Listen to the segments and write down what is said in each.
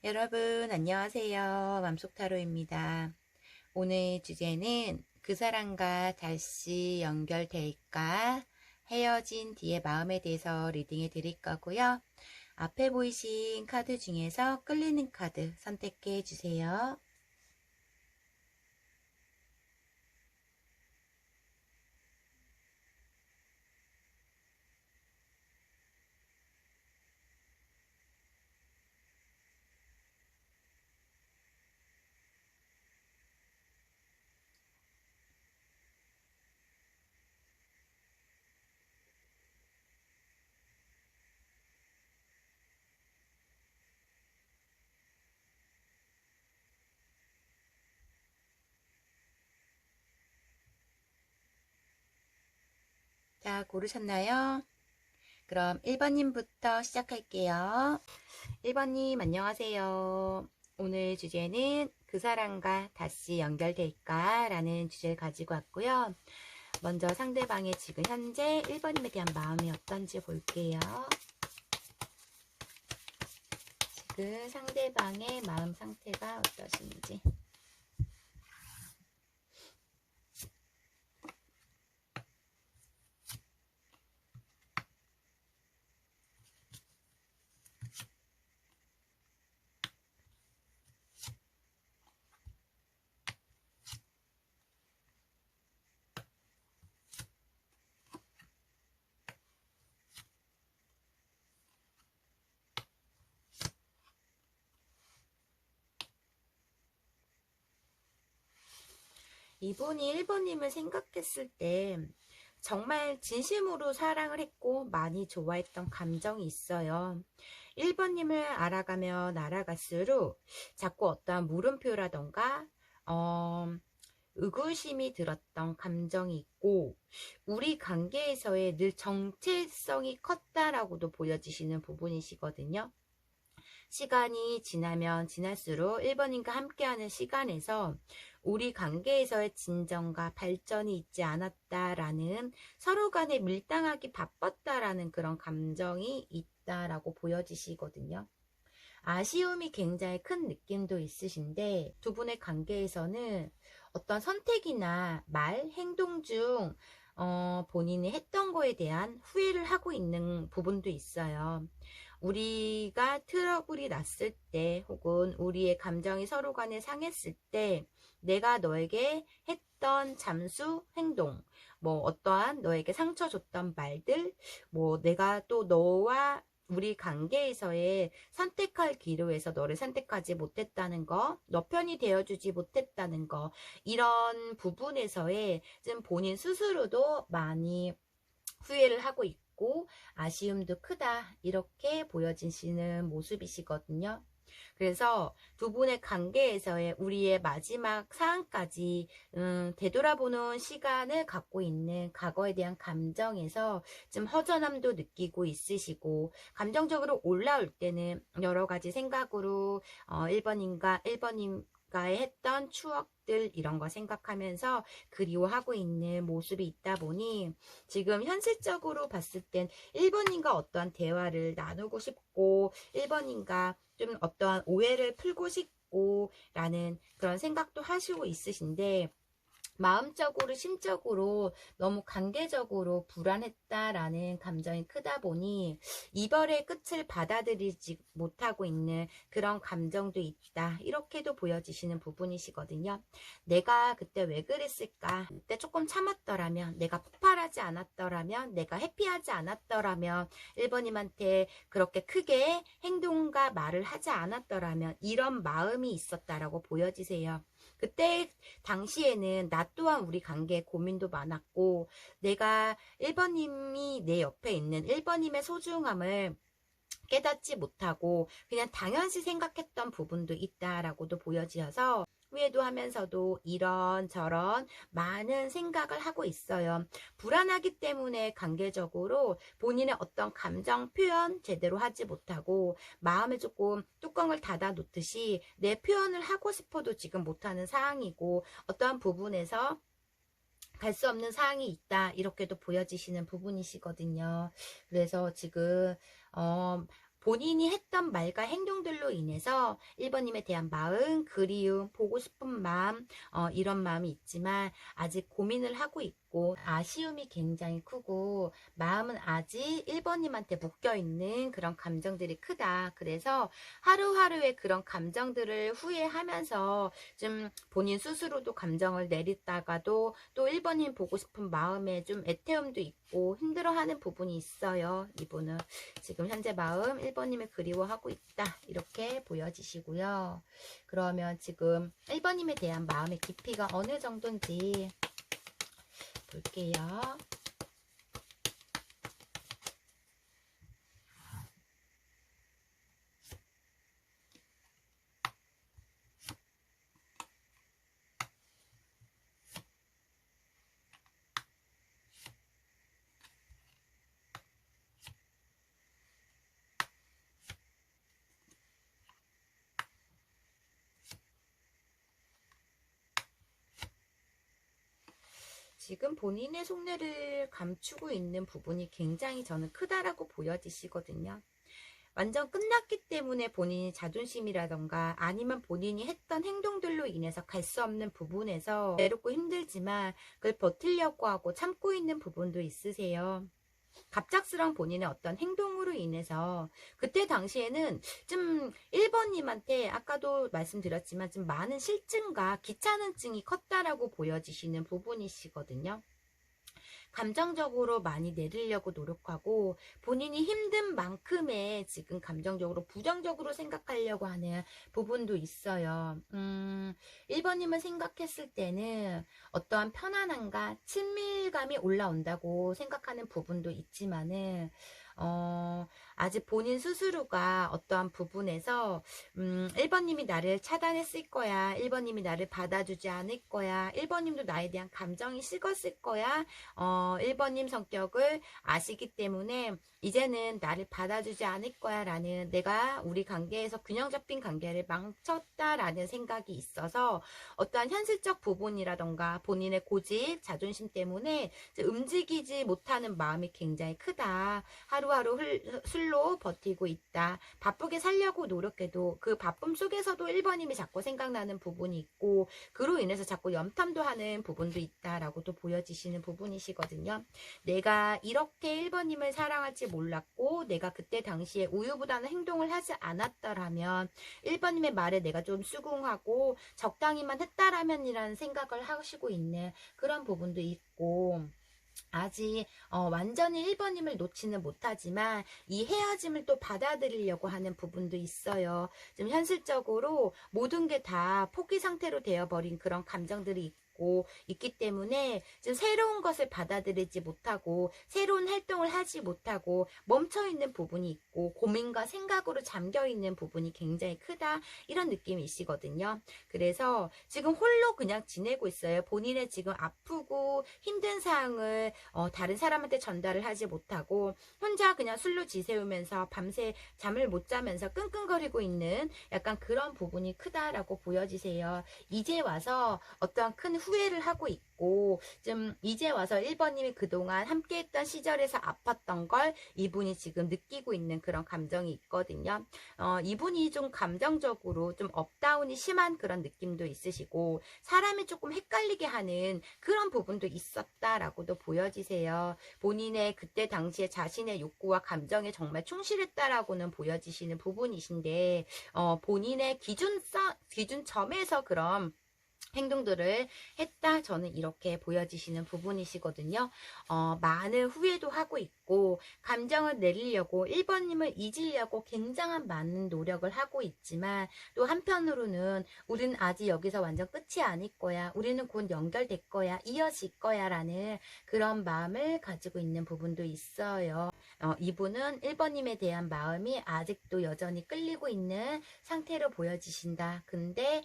여러분, 안녕하세요. 맘속타로입니다. 오늘 주제는 그 사람과 다시 연결될까? 헤어진 뒤의 마음에 대해서 리딩해 드릴 거고요. 앞에 보이신 카드 중에서 끌리는 카드 선택해 주세요. 자, 고르셨나요? 그럼 1번님부터 시작할게요. 1번님, 안녕하세요. 오늘 주제는 그 사람과 다시 연결될까? 라는 주제를 가지고 왔고요. 먼저 상대방의 지금 현재 1번님에 대한 마음이 어떤지 볼게요. 지금 상대방의 마음 상태가 어떠신지. 이분이 1번님을 생각했을 때 정말 진심으로 사랑을 했고 많이 좋아했던 감정이 있어요. 1번님을 알아가면 알아갈수록 자꾸 어떠한 물음표라던가 의구심이 들었던 감정이 있고 우리 관계에서의 늘 정체성이 컸다라고도 보여지시는 부분이시거든요. 시간이 지나면 지날수록 1번님과 함께하는 시간에서 우리 관계에서의 진정과 발전이 있지 않았다라는, 서로 간에 밀당하기 바빴다라는 그런 감정이 있다라고 보여지시거든요. 아쉬움이 굉장히 큰 느낌도 있으신데 두 분의 관계에서는 어떤 선택이나 말, 행동 중 본인이 했던 거에 대한 후회를 하고 있는 부분도 있어요. 우리가 트러블이 났을 때 혹은 우리의 감정이 서로 간에 상했을 때 내가 너에게 했던 잠수 행동, 뭐 어떠한 너에게 상처 줬던 말들, 뭐 내가 또 너와 우리 관계에서의 선택할 기로에서 너를 선택하지 못했다는 거, 너 편이 되어주지 못했다는 거, 이런 부분에서의 좀 본인 스스로도 많이 후회를 하고 있고 아쉬움도 크다, 이렇게 보여지시는 모습이시거든요. 그래서 두 분의 관계에서의 우리의 마지막 사안까지 되돌아보는 시간을 갖고 있는 과거에 대한 감정에서 좀 허전함도 느끼고 있으시고, 감정적으로 올라올 때는 여러 가지 생각으로 1번님과의 했던 추억들, 이런 거 생각하면서 그리워하고 있는 모습이 있다 보니 지금 현실적으로 봤을 땐 1번님과 어떠한 대화를 나누고 싶고 1번님과 좀 어떠한 오해를 풀고 싶고 라는 그런 생각도 하시고 있으신데, 마음적으로 심적으로 너무 관계적으로 불안했다라는 감정이 크다 보니 이별의 끝을 받아들이지 못하고 있는 그런 감정도 있다, 이렇게도 보여지시는 부분이시거든요. 내가 그때 왜 그랬을까, 그때 조금 참았더라면, 내가 폭발하지 않았더라면, 내가 회피하지 않았더라면, 1번님한테 그렇게 크게 행동과 말을 하지 않았더라면, 이런 마음이 있었다라고 보여지세요. 그때 당시에는 나 또한 우리 관계에 고민도 많았고 내가 1번님이 내 옆에 있는 1번님의 소중함을 깨닫지 못하고 그냥 당연시 생각했던 부분도 있다라고도 보여지어서 후회도 하면서도 이런저런 많은 생각을 하고 있어요. 불안하기 때문에 관계적으로 본인의 어떤 감정 표현 제대로 하지 못하고 마음에 조금 뚜껑을 닫아 놓듯이 내 표현을 하고 싶어도 지금 못하는 상황이고 어떠한 부분에서 갈 수 없는 사항이 있다, 이렇게도 보여지시는 부분이시거든요. 그래서 지금 본인이 했던 말과 행동들로 인해서 1번님에 대한 마음, 그리움, 보고 싶은 마음, 이런 마음이 있지만 아직 고민을 하고 있고 아쉬움이 굉장히 크고 마음은 아직 1번님한테 묶여있는 그런 감정들이 크다. 그래서 하루하루의 그런 감정들을 후회하면서 좀 본인 스스로도 감정을 내렸다가도 또 1번님 보고 싶은 마음에 좀 애태움도 있고 힘들어하는 부분이 있어요. 이분은 지금 현재 마음 1번님을 그리워하고 있다. 이렇게 보여지시고요. 그러면 지금 1번님에 대한 마음의 깊이가 어느 정도인지 볼게요. 지금 본인의 속내를 감추고 있는 부분이 굉장히 저는 크다라고 보여지시거든요. 완전 끝났기 때문에 본인이 자존심이라던가 아니면 본인이 했던 행동들로 인해서 갈 수 없는 부분에서 외롭고 힘들지만 그걸 버티려고 하고 참고 있는 부분도 있으세요. 갑작스러운 본인의 어떤 행동으로 인해서 그때 당시에는 좀 1번님한테 아까도 말씀드렸지만 좀 많은 실증과 귀찮은증이 컸다라고 보여지시는 부분이시거든요. 감정적으로 많이 내리려고 노력하고 본인이 힘든 만큼의 지금 감정적으로 부정적으로 생각하려고 하는 부분도 있어요. 1번님을 생각했을 때는 어떠한 편안함과 친밀감이 올라온다고 생각하는 부분도 있지만은 아직 본인 스스로가 어떠한 부분에서 1번님이 나를 차단했을 거야. 1번님이 나를 받아주지 않을 거야. 1번님도 나에 대한 감정이 식었을 거야. 1번님 성격을 아시기 때문에 이제는 나를 받아주지 않을 거야 라는 내가 우리 관계에서 균형 잡힌 관계를 망쳤다라는 생각이 있어서 어떠한 현실적 부분이라던가 본인의 고집, 자존심 때문에 움직이지 못하는 마음이 굉장히 크다. 하루하루 술로 버티고 있다. 바쁘게 살려고 노력해도 그 바쁨 속에서도 1번님이 자꾸 생각나는 부분이 있고 그로 인해서 자꾸 염탐도 하는 부분도 있다라고도 보여지시는 부분이시거든요. 내가 이렇게 1번님을 사랑할지 몰랐고 내가 그때 당시에 우유부단한 행동을 하지 않았더라면 1번님의 말에 내가 좀 수긍하고 적당히만 했다라면이라는 생각을 하시고 있는 그런 부분도 있고 아직 완전히 1번님을 놓지는 못하지만 이 헤어짐을 또 받아들이려고 하는 부분도 있어요. 좀 현실적으로 모든 게 다 포기 상태로 되어버린 그런 감정들이 있기 때문에 좀 새로운 것을 받아들이지 못하고 새로운 활동을 하지 못하고 멈춰있는 부분이 있고 고민과 생각으로 잠겨있는 부분이 굉장히 크다 이런 느낌이시거든요. 그래서 지금 홀로 그냥 지내고 있어요. 본인의 지금 아프고 힘든 상황을 다른 사람한테 전달을 하지 못하고 혼자 그냥 술로 지새우면서 밤새 잠을 못 자면서 끙끙거리고 있는 약간 그런 부분이 크다라고 보여지세요. 이제 와서 어떠한 큰 후회를 하고 있고 좀 이제 와서 1번님이 그동안 함께했던 시절에서 아팠던 걸 이분이 지금 느끼고 있는 그런 감정이 있거든요. 이분이 좀 감정적으로 좀 업다운이 심한 그런 느낌도 있으시고 사람이 조금 헷갈리게 하는 그런 부분도 있었다라고도 보여지세요. 본인의 그때 당시에 자신의 욕구와 감정에 정말 충실했다라고는 보여지시는 부분이신데 본인의 기준점에서 그런 행동들을 했다 저는 이렇게 보여지시는 부분이시거든요. 많은 후회도 하고 있고 감정을 내리려고 1번님을 잊으려고 굉장한 많은 노력을 하고 있지만 또 한편으로는 우리는 아직 여기서 완전 끝이 아닐 거야. 우리는 곧 연결될 거야. 이어질 거야 라는 그런 마음을 가지고 있는 부분도 있어요. 이분은 1번님에 대한 마음이 아직도 여전히 끌리고 있는 상태로 보여지신다. 근데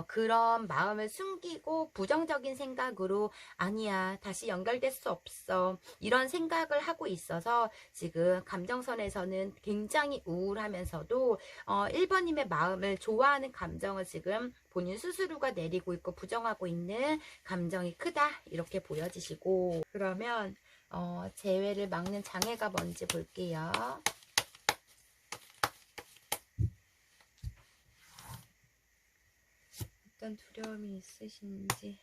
그런 마음을 숨기고 부정적인 생각으로 아니야 다시 연결될 수 없어 이런 생각을 하고 있어서 지금 감정선에서는 굉장히 우울하면서도 1번님의 마음을 좋아하는 감정을 지금 본인 스스로가 내리고 있고 부정하고 있는 감정이 크다 이렇게 보여지시고 그러면 재회를 막는 장애가 뭔지 볼게요. 어떤 두려움이 있으신지.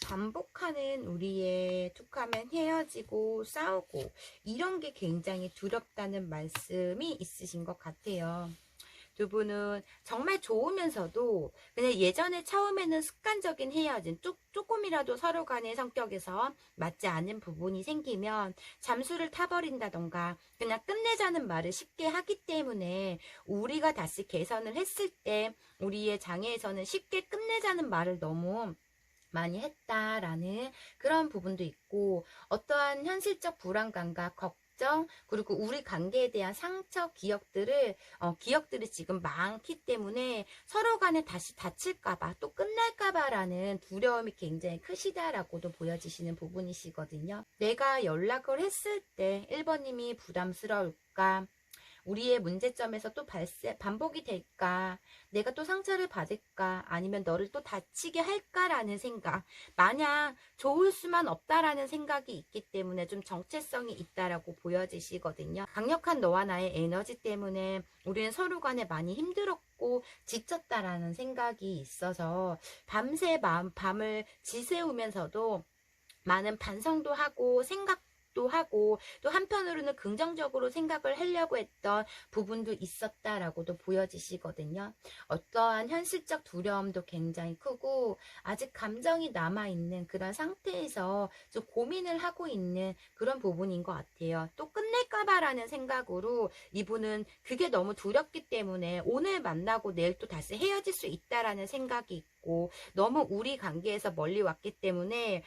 반복하는 우리의 툭하면 헤어지고 싸우고 이런 게 굉장히 두렵다는 말씀이 있으신 것 같아요. 두 분은 정말 좋으면서도 그냥 예전에 처음에는 습관적인 헤어짐, 조금이라도 서로 간의 성격에서 맞지 않는 부분이 생기면 잠수를 타버린다던가 그냥 끝내자는 말을 쉽게 하기 때문에 우리가 다시 개선을 했을 때 우리의 장애에서는 쉽게 끝내자는 말을 너무 많이 했다라는 그런 부분도 있고, 어떠한 현실적 불안감과 걱정, 그리고 우리 관계에 대한 상처 기억들이 지금 많기 때문에 서로 간에 다시 다칠까봐 또 끝날까봐라는 두려움이 굉장히 크시다라고도 보여지시는 부분이시거든요. 내가 연락을 했을 때 1번님이 부담스러울까? 우리의 문제점에서 또 반복이 될까? 내가 또 상처를 받을까? 아니면 너를 또 다치게 할까라는 생각. 마냥 좋을 수만 없다라는 생각이 있기 때문에 좀 정체성이 있다라고 보여지시거든요. 강력한 너와 나의 에너지 때문에 우리는 서로 간에 많이 힘들었고 지쳤다라는 생각이 있어서 밤새 밤을 지새우면서도 많은 반성도 하고 생각도 하고 또 한편으로는 긍정적으로 생각을 하려고 했던 부분도 있었다라고도 보여지시거든요. 어떠한 현실적 두려움도 굉장히 크고 아직 감정이 남아있는 그런 상태에서 좀 고민을 하고 있는 그런 부분인 것 같아요. 또 끝낼까봐라는 생각으로 이분은 그게 너무 두렵기 때문에 오늘 만나고 내일 또 다시 헤어질 수 있다라는 생각이 있고 너무 우리 관계에서 멀리 왔기 때문에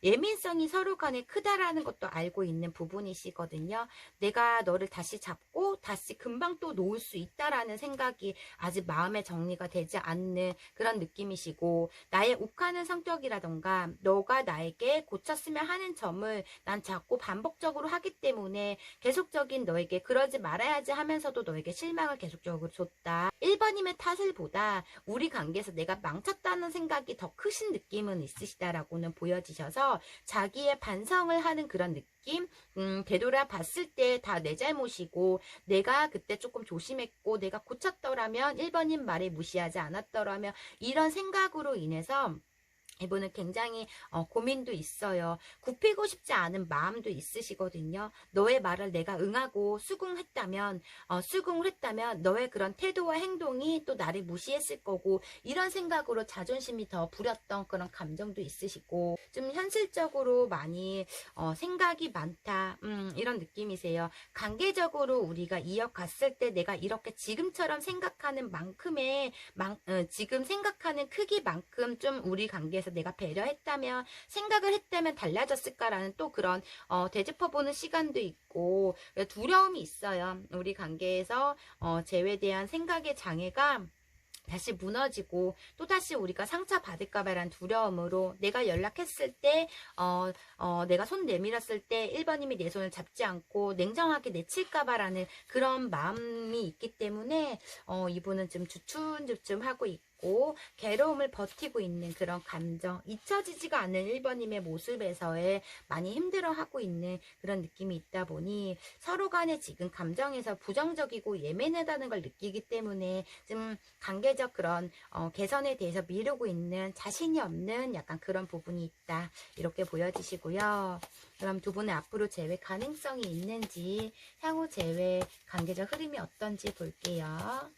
예민성이 서로 간에 크다라는 것도 알고 있는 부분이시거든요. 내가 너를 다시 잡고 다시 금방 또 놓을 수 있다라는 생각이 아직 마음의 정리가 되지 않는 그런 느낌이시고 나의 욱하는 성격이라던가 너가 나에게 고쳤으면 하는 점을 난 자꾸 반복적으로 하기 때문에 계속적인 너에게 그러지 말아야지 하면서도 너에게 실망을 계속적으로 줬다. 1번님의 탓을 보다 우리 관계에서 내가 망쳤다는 생각이 더 크신 느낌은 있으시다라고는 보여지셔서 자기의 반성을 하는 그런 느낌, 되돌아봤을 때 다 내 잘못이고 내가 그때 조금 조심했고 내가 고쳤더라면 1번님 말에 무시하지 않았더라면 이런 생각으로 인해서 이분은 굉장히 고민도 있어요. 굽히고 싶지 않은 마음도 있으시거든요. 너의 말을 내가 응하고 수긍을 했다면 너의 그런 태도와 행동이 또 나를 무시했을 거고 이런 생각으로 자존심이 더 부렸던 그런 감정도 있으시고 좀 현실적으로 많이 생각이 많다 이런 느낌이세요. 관계적으로 우리가 이어갔을 때 내가 이렇게 지금처럼 생각하는 만큼의 지금 생각하는 크기만큼 좀 우리 관계에서 내가 배려했다면 생각을 했다면 달라졌을까라는 또 그런 되짚어보는 시간도 있고 두려움이 있어요. 우리 관계에서 재회에 대한 생각의 장애가 다시 무너지고 또다시 우리가 상처받을까봐란 두려움으로 내가 연락했을 때 내가 손 내밀었을 때 1번님이 내 손을 잡지 않고 냉정하게 내칠까봐라는 그런 마음이 있기 때문에 이분은 좀 주춤주춤하고 있고 괴로움을 버티고 있는 그런 감정 잊혀지지가 않는 1번님의 모습에서의 많이 힘들어하고 있는 그런 느낌이 있다 보니 서로 간에 지금 감정에서 부정적이고 예민하다는 걸 느끼기 때문에 좀 관계적 그런 개선에 대해서 미루고 있는 자신이 없는 약간 그런 부분이 있다 이렇게 보여지시고요. 그럼 두 분의 앞으로 재회 가능성이 있는지 향후 재회 관계적 흐름이 어떤지 볼게요.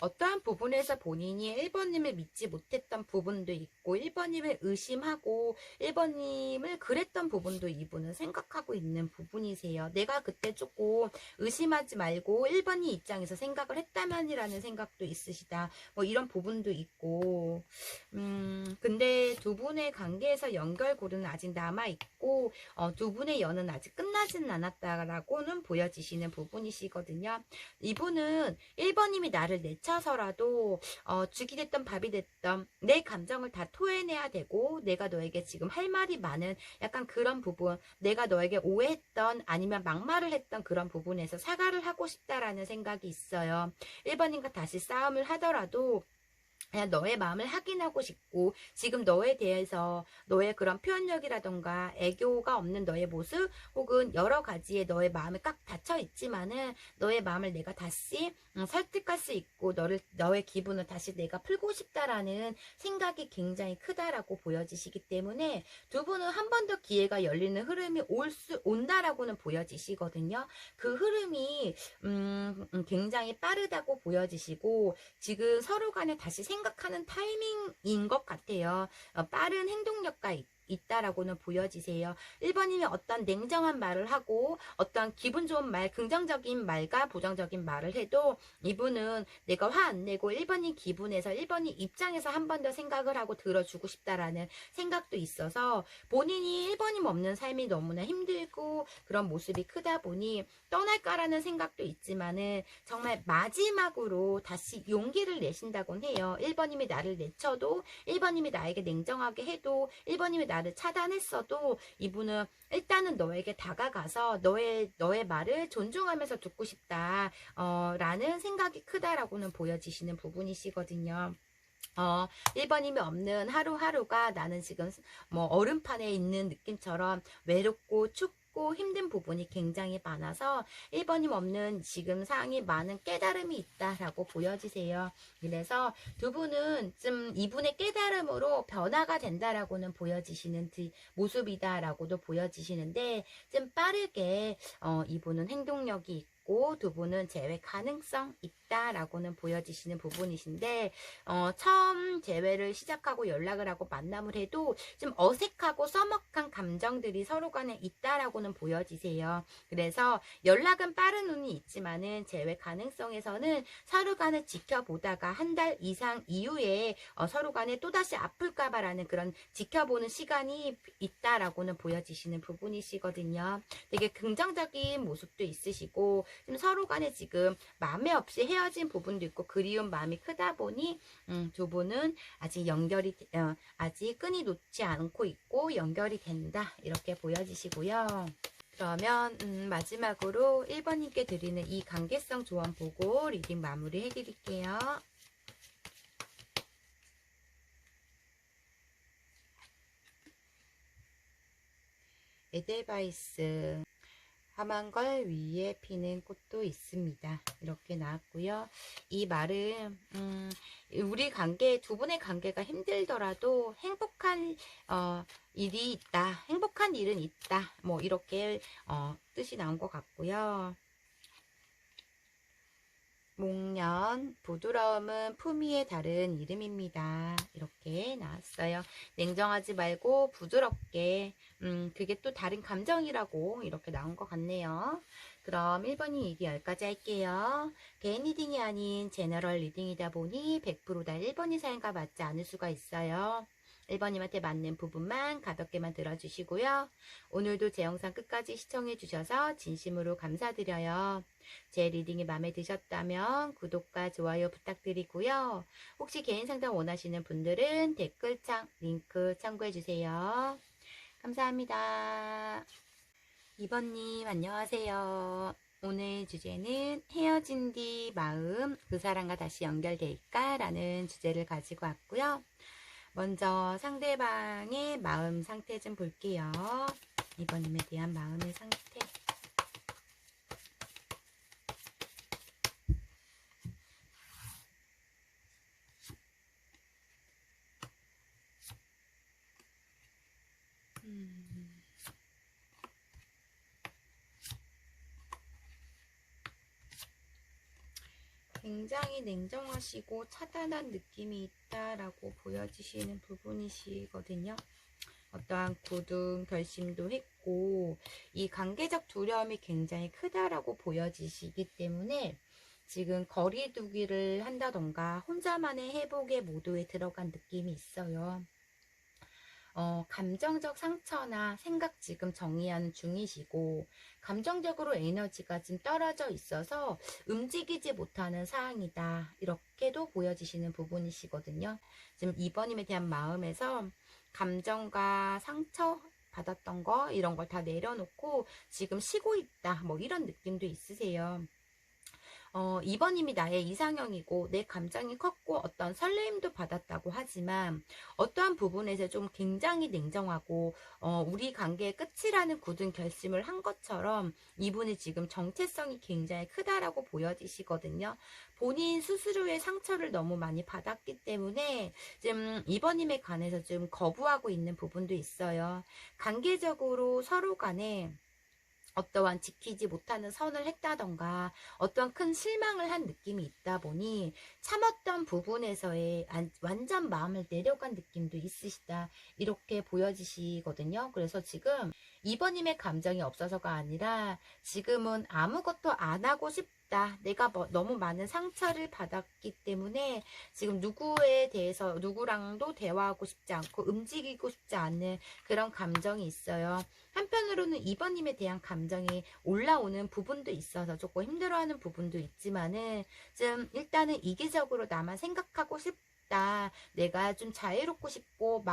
어떠한 부분에서 본인이 1번님을 믿지 못했던 부분도 있고 1번님을 의심하고 1번님을 그랬던 부분도 이분은 생각하고 있는 부분이세요. 내가 그때 조금 의심하지 말고 1번님 입장에서 생각을 했다면이라는 생각도 있으시다. 뭐 이런 부분도 있고 근데 두 분의 관계에서 연결고리는 아직 남아있고 두 분의 연은 아직 끝나진 않았다라고는 보여지시는 부분이시거든요. 이분은 1번님이 나를 내쳐서라도 죽이 됐던 밥이 됐던 내 감정을 다 토해내야 되고 내가 너에게 지금 할 말이 많은 약간 그런 부분, 내가 너에게 오해했던 아니면 막말을 했던 그런 부분에서 사과를 하고 싶다라는 생각이 있어요. 1번님과 다시 싸움을 하더라도 그냥 너의 마음을 확인하고 싶고 지금 너에 대해서 너의 그런 표현력이라던가 애교가 없는 너의 모습 혹은 여러 가지의 너의 마음이 꽉 닫혀 있지만은 너의 마음을 내가 다시 설득할 수 있고 너의 기분을 다시 내가 풀고 싶다라는 생각이 굉장히 크다라고 보여지시기 때문에 두 분은 한 번 더 기회가 열리는 흐름이 온다라고는 보여지시거든요. 그 흐름이 굉장히 빠르다고 보여지시고 지금 서로 간에 다시 생각하는 타이밍인 것 같아요. 빠른 행동력과 있다라고는 보여지세요. 1번님이 어떤 냉정한 말을 하고 어떤 기분 좋은 말, 긍정적인 말과 부정적인 말을 해도 이분은 내가 화 안 내고 1번님 기분에서 1번님 입장에서 한 번 더 생각을 하고 들어주고 싶다라는 생각도 있어서 본인이 1번님 없는 삶이 너무나 힘들고 그런 모습이 크다 보니 떠날까라는 생각도 있지만은 정말 마지막으로 다시 용기를 내신다곤 해요. 1번님이 나를 내쳐도 1번님이 나에게 냉정하게 해도 1번님이 나를 차단했어도 이분은 일단은 너에게 다가가서 너의 말을 존중하면서 듣고 싶다 라는 생각이 크다라고는 보여지시는 부분이시거든요. 1번님이 없는 하루하루가 나는 지금 뭐 얼음판에 있는 느낌처럼 외롭고 춥고 힘든 부분이 굉장히 많아서 1번님 없는 지금 상황이 많은 깨달음이 있다라고 보여지세요. 그래서 두 분은 좀 이분의 깨달음으로 변화가 된다라고는 보여지시는 모습이다라고도 보여지시는데 좀 빠르게 이분은 행동력이 있고 두 분은 재회 가능성 있다라고는 보여지시는 부분이신데 처음 재회를 시작하고 연락을 하고 만남을 해도 좀 어색하고 서먹한 감정들이 서로 간에 있다라고는 보여지세요. 그래서 연락은 빠른 운이 있지만은 재회 가능성에서는 서로 간을 지켜보다가 한 달 이상 이후에 서로 간에 또다시 아플까봐라는 그런 지켜보는 시간이 있다라고는 보여지시는 부분이시거든요. 되게 긍정적인 모습도 있으시고 좀 서로 간에 지금 마음에 없이 헤어진 부분도 있고 그리운 마음이 크다 보니 두 분은 아직 아직 끈이 놓지 않고 있고 연결이 된다 이렇게 보여지시고요. 그러면 마지막으로 1번님께 드리는 이 관계성 조언 보고 리딩 마무리 해드릴게요. 에델바이스 험한 걸 위에 피는 꽃도 있습니다. 이렇게 나왔고요. 이 말은 우리 두 분의 관계가 힘들더라도 행복한 일이 있다. 행복한 일은 있다. 뭐 이렇게 뜻이 나온 것 같고요. 목련, 부드러움은 품위에 다른 이름입니다. 이렇게 나왔어요. 냉정하지 말고 부드럽게 그게 또 다른 감정이라고 이렇게 나온 것 같네요. 그럼 1번이 얘기 여기까지 할게요. 개인 리딩이 아닌 제너럴 리딩이다 보니 100%다 1번이 사연과 맞지 않을 수가 있어요. 1번님한테 맞는 부분만 가볍게만 들어주시고요. 오늘도 제 영상 끝까지 시청해주셔서 진심으로 감사드려요. 제 리딩이 마음에 드셨다면 구독과 좋아요 부탁드리고요. 혹시 개인 상담 원하시는 분들은 댓글창 링크 참고해주세요. 감사합니다. 2번님 안녕하세요. 오늘 주제는 헤어진 뒤 마음 그 사람과 다시 연결될까? 라는 주제를 가지고 왔고요. 먼저 상대방의 마음 상태 좀 볼게요. 2번님에 대한 마음의 상태. 굉장히 냉정하시고 차단한 느낌이 있다라고 보여지시는 부분이시거든요. 어떠한 굳은 결심도 했고 이 관계적 두려움이 굉장히 크다라고 보여지시기 때문에 지금 거리두기를 한다던가 혼자만의 회복의 모드에 들어간 느낌이 있어요. 감정적 상처나 생각 지금 정리하는 중이시고 감정적으로 에너지가 지금 떨어져 있어서 움직이지 못하는 상황이다, 이렇게도 보여지시는 부분이시거든요. 지금 2번님에 대한 마음에서 감정과 상처 받았던 거 이런 걸 다 내려놓고 지금 쉬고 있다, 뭐 이런 느낌도 있으세요. 2번님이 나의 이상형이고 내 감정이 컸고 어떤 설레임도 받았다고 하지만 어떠한 부분에서 좀 굉장히 냉정하고 우리 관계의 끝이라는 굳은 결심을 한 것처럼 이분이 지금 정체성이 굉장히 크다라고 보여지시거든요. 본인 스스로의 상처를 너무 많이 받았기 때문에 지금 2번님에 관해서 좀 거부하고 있는 부분도 있어요. 관계적으로 서로 간에 어떠한 지키지 못하는 선을 했다던가 어떠한 큰 실망을 한 느낌이 있다 보니 참았던 부분에서의 완전 마음을 내려간 느낌도 있으시다, 이렇게 보여지시거든요. 그래서 지금 2번님의 감정이 없어서가 아니라 지금은 아무것도 안 하고 싶다, 내가 너무 많은 상처를 받았기 때문에 지금 누구에 대해서 누구랑도 대화하고 싶지 않고 움직이고 싶지 않은 그런 감정이 있어요. 한편으로는 2번님에 대한 감정이 올라오는 부분도 있어서 조금 힘들어하는 부분도 있지만은 좀 일단은 이기적으로 나만 생각하고 싶다, 내가 좀 자유롭고 싶고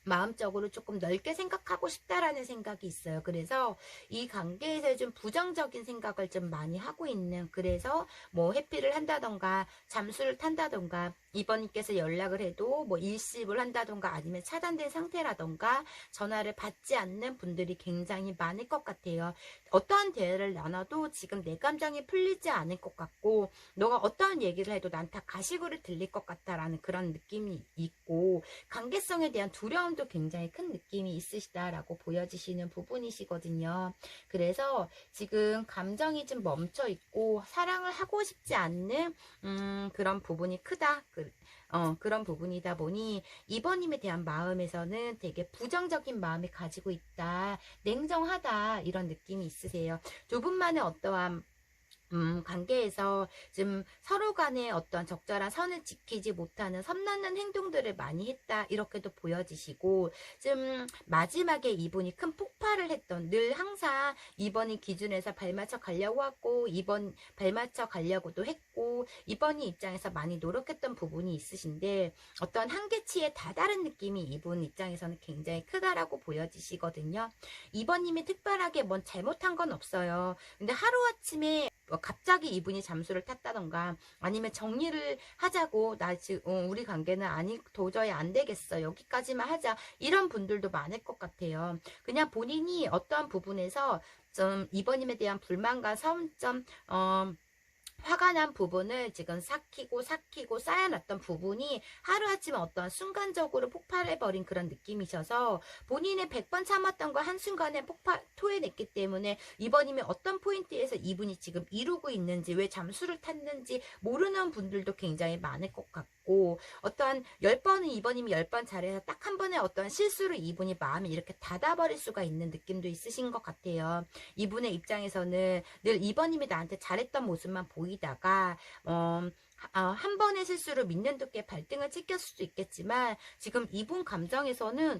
마음적으로 조금 넓게 생각하고 싶다라는 생각이 있어요. 그래서 이 관계에서 좀 부정적인 생각을 좀 많이 하고 있는, 그래서 뭐 회피를 한다던가 잠수를 탄다던가 2번님께서 연락을 해도 뭐 일십을 한다던가 아니면 차단된 상태라던가 전화를 받지 않는 분들이 굉장히 많을 것 같아요. 어떠한 대화를 나눠도 지금 내 감정이 풀리지 않을 것 같고 너가 어떠한 얘기를 해도 난 다 가식으로 들릴 것 같다라는 그런 느낌이 있고 관계성에 대한 두려움도 굉장히 큰 느낌이 있으시다라고 보여지시는 부분이시거든요. 그래서 지금 감정이 좀 멈춰 있고 사랑을 하고 싶지 않는 그런 부분이 크다. 그런 부분이다 보니 2번님에 대한 마음에서는 되게 부정적인 마음을 가지고 있다, 냉정하다, 이런 느낌이 있으세요. 두 분만의 어떠한 관계에서 좀 서로 간에 어떤 적절한 선을 지키지 못하는 선 넘는 행동들을 많이 했다, 이렇게도 보여지시고 좀 마지막에 이분이 큰 폭발을 했던, 늘 항상 2번이 기준에서 발맞춰 가려고 하고 2번 발맞춰 가려고도 했고 2번이 입장에서 많이 노력했던 부분이 있으신데 어떤 한계치에 다다른 느낌이 이분 입장에서는 굉장히 크다라고 보여지시거든요. 2번님이 특별하게 뭔 잘못한 건 없어요. 근데 하루아침에 갑자기 이분이 잠수를 탔다던가 아니면 정리를 하자고, 나 지금 우리 관계는 도저히 안 되겠어, 여기까지만 하자, 이런 분들도 많을 것 같아요. 그냥 본인이 어떠한 부분에서 좀 2번님에 대한 불만과 서운점, 화가 난 부분을 지금 삭히고 쌓여놨던 부분이 하루아침에 어떤 순간적으로 폭발해버린 그런 느낌이셔서 본인의 100번 참았던 거 한순간에 토해냈기 때문에 이번이면 어떤 포인트에서 이분이 지금 이루고 있는지, 왜 잠수를 탔는지 모르는 분들도 굉장히 많을 것 같고 어떠한 10번은 이번이면 10번 잘해서 딱 한 번에 어떤 실수로 이분이 마음이 이렇게 닫아버릴 수가 있는 느낌도 있으신 것 같아요. 이분의 입장에서는 늘 이번님이 나한테 잘했던 모습만 보이다가 한 번의 실수로 믿는 듯게 발등을 찍혔을 수도 있겠지만 지금 이분 감정에서는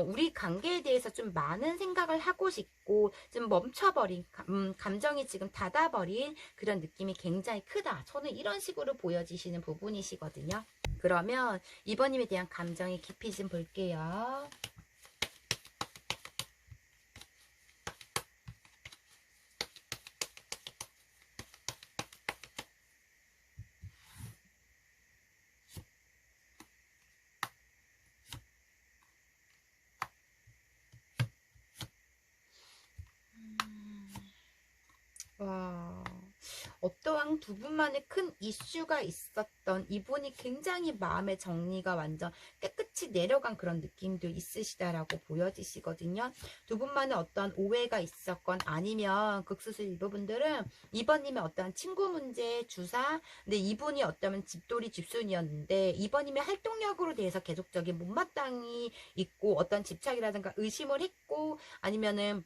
우리 관계에 대해서 좀 많은 생각을 하고 싶고 좀 멈춰버린 감정이 지금 닫아버린 그런 느낌이 굉장히 크다, 저는 이런 식으로 보여지시는 부분이시거든요. 그러면 이번님에 대한 감정의 깊이 좀 볼게요. 와, 어떠한 두 분만의 큰 이슈가 있었던 이분이 굉장히 마음의 정리가 완전 끝이 내려간 그런 느낌도 있으시다라고 보여지시거든요. 두 분만의 어떤 오해가 있었건 아니면 극수수 일부분들은 이번님의 어떤 친구 문제, 주사, 근데 이분이 어쩌면 집돌이 집순이었는데 이번님의 활동력으로 대해서 계속적인 못마땅이 있고 어떤 집착이라든가 의심을 했고 아니면은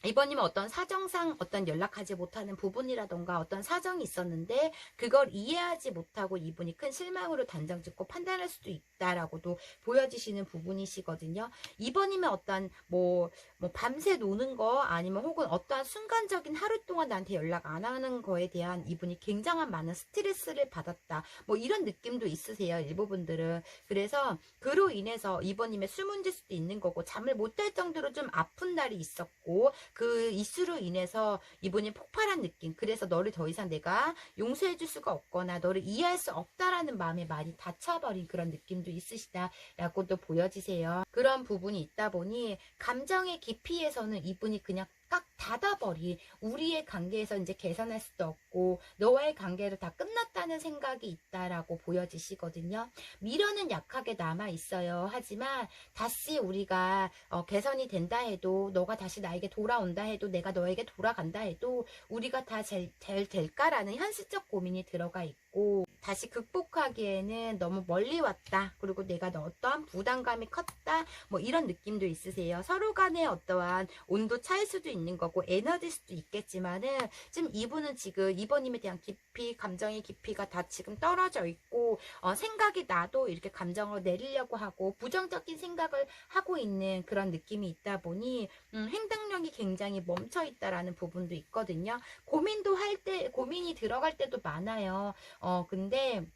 이번님은 어떤 사정상 어떤 연락하지 못하는 부분이라던가 어떤 사정이 있었는데 그걸 이해하지 못하고 이분이 큰 실망으로 단정 짓고 판단할 수도 있다라고도 보여지시는 부분이시거든요. 이번님의 어떤 뭐 밤새 노는 거 아니면 혹은 어떠한 순간적인 하루 동안 나한테 연락 안 하는 거에 대한 이분이 굉장한 많은 스트레스를 받았다. 뭐 이런 느낌도 있으세요. 일부분들은. 그래서 그로 인해서 이번님의 술 문제일 수도 있는 거고 잠을 못 잘 정도로 좀 아픈 날이 있었고 그 이슈로 인해서 이분이 폭발한 느낌. 그래서 너를 더 이상 내가 용서해 줄 수가 없거나 너를 이해할 수 없다라는 마음에 많이 닫혀버린 그런 느낌도 있으시다라고도 보여지세요. 그런 부분이 있다 보니 감정의 깊이에서는 이분이 그냥 꽉 닫아버린 우리의 관계에서 이제 개선할 수도 없고 너와의 관계를 다 끝났다는 생각이 있다라고 보여지시거든요. 미련은 약하게 남아있어요. 하지만 다시 우리가 개선이 된다 해도 너가 다시 나에게 돌아온다 해도 내가 너에게 돌아간다 해도 우리가 다 잘 될까라는 현실적 고민이 들어가 있고 다시 극복하기에는 너무 멀리 왔다. 그리고 내가 어떠한 부담감이 컸다. 뭐 이런 느낌도 있으세요. 서로 간의 어떠한 온도 차일 수도 있는 거고 에너지일 수도 있겠지만은 지금 이분은 지금 이번님에 대한 깊이 감정의 깊이가 다 지금 떨어져 있고 생각이 나도 이렇게 감정을 내리려고 하고 부정적인 생각을 하고 있는 그런 느낌이 있다 보니 행동력이 굉장히 멈춰 있다라는 부분도 있거든요. 고민도 할 때 고민이 들어갈 때도 많아요. 근데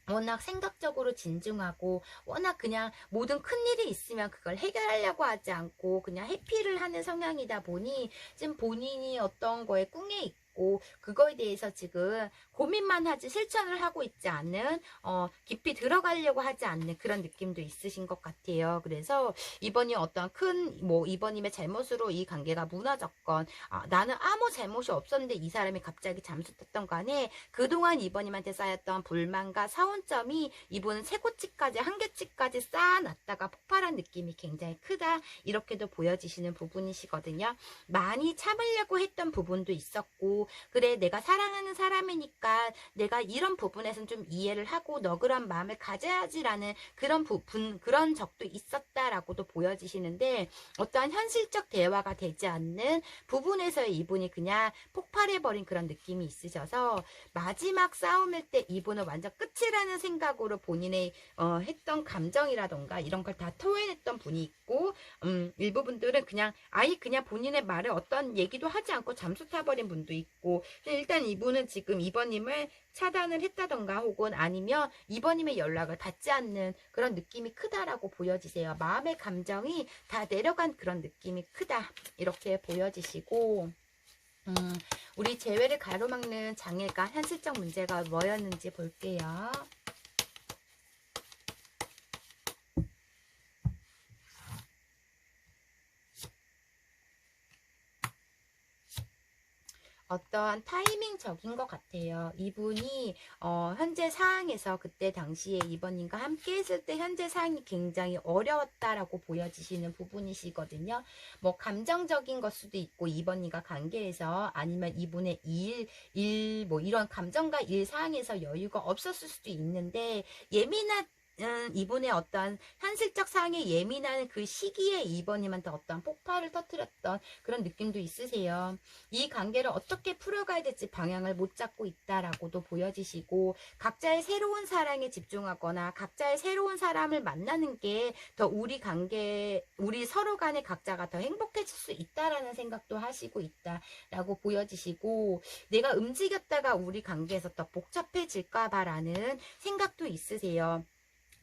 워낙 생각적으로 진중하고 워낙 그냥 모든 큰일이 있으면 그걸 해결하려고 하지 않고 그냥 회피를 하는 성향이다 보니 지금 본인이 어떤 거에 꿍해 있고 그거에 대해서 지금 고민만 하지 실천을 하고 있지 않는 깊이 들어가려고 하지 않는 그런 느낌도 있으신 것 같아요. 그래서 이번이 어떤 큰 이번님의 잘못으로 이 관계가 무너졌건 나는 아무 잘못이 없었는데 이 사람이 갑자기 잠수탔던 간에 그동안 이번님한테 쌓였던 불만과 사원점이 이분은 최고치까지 한계치까지 쌓아놨다가 폭발한 느낌이 굉장히 크다 이렇게도 보여지시는 부분이시거든요. 많이 참으려고 했던 부분도 있었고 그래 내가 사랑하는 사람이니까 내가 이런 부분에서는 좀 이해를 하고 너그러운 마음을 가져야지라는 그런 적도 있었다라고도 보여지시는데 어떠한 현실적 대화가 되지 않는 부분에서 이분이 그냥 폭발해버린 그런 느낌이 있으셔서 마지막 싸움일 때 이분은 완전 끝이라는 생각으로 본인의 했던 감정이라던가 이런 걸 다 토해냈던 분이 있고 일부분들은 그냥 아예 그냥 본인의 말을 어떤 얘기도 하지 않고 잠수 타버린 분도 있고 일단 이분은 지금 이번님을 차단을 했다던가 혹은 아니면 이번님의 연락을 받지 않는 그런 느낌이 크다라고 보여지세요. 마음의 감정이 다 내려간 그런 느낌이 크다 이렇게 보여지시고 우리 재회를 가로막는 장애가 현실적 문제가 뭐였는지 볼게요. 어떠한 타이밍적인 것 같아요. 이분이 현재 상황에서 그때 당시에 이번님과 함께 했을 때 현재 상황이 굉장히 어려웠다라고 보여지시는 부분이시거든요. 뭐 감정적인 것 수도 있고 이번님과 관계에서 아니면 이분의 뭐 이런 감정과 일 상황에서 여유가 없었을 수도 있는데 예민한 이분의 어떤 현실적 상황에 예민한 그 시기에 이번님한테 어떤 폭발을 터뜨렸던 그런 느낌도 있으세요. 이 관계를 어떻게 풀어가야 될지 방향을 못 잡고 있다라고도 보여지시고 각자의 새로운 사랑에 집중하거나 각자의 새로운 사람을 만나는 게 더 우리 서로 간에 각자가 더 행복해질 수 있다라는 생각도 하시고 있다라고 보여지시고 내가 움직였다가 우리 관계에서 더 복잡해질까 봐라는 생각도 있으세요.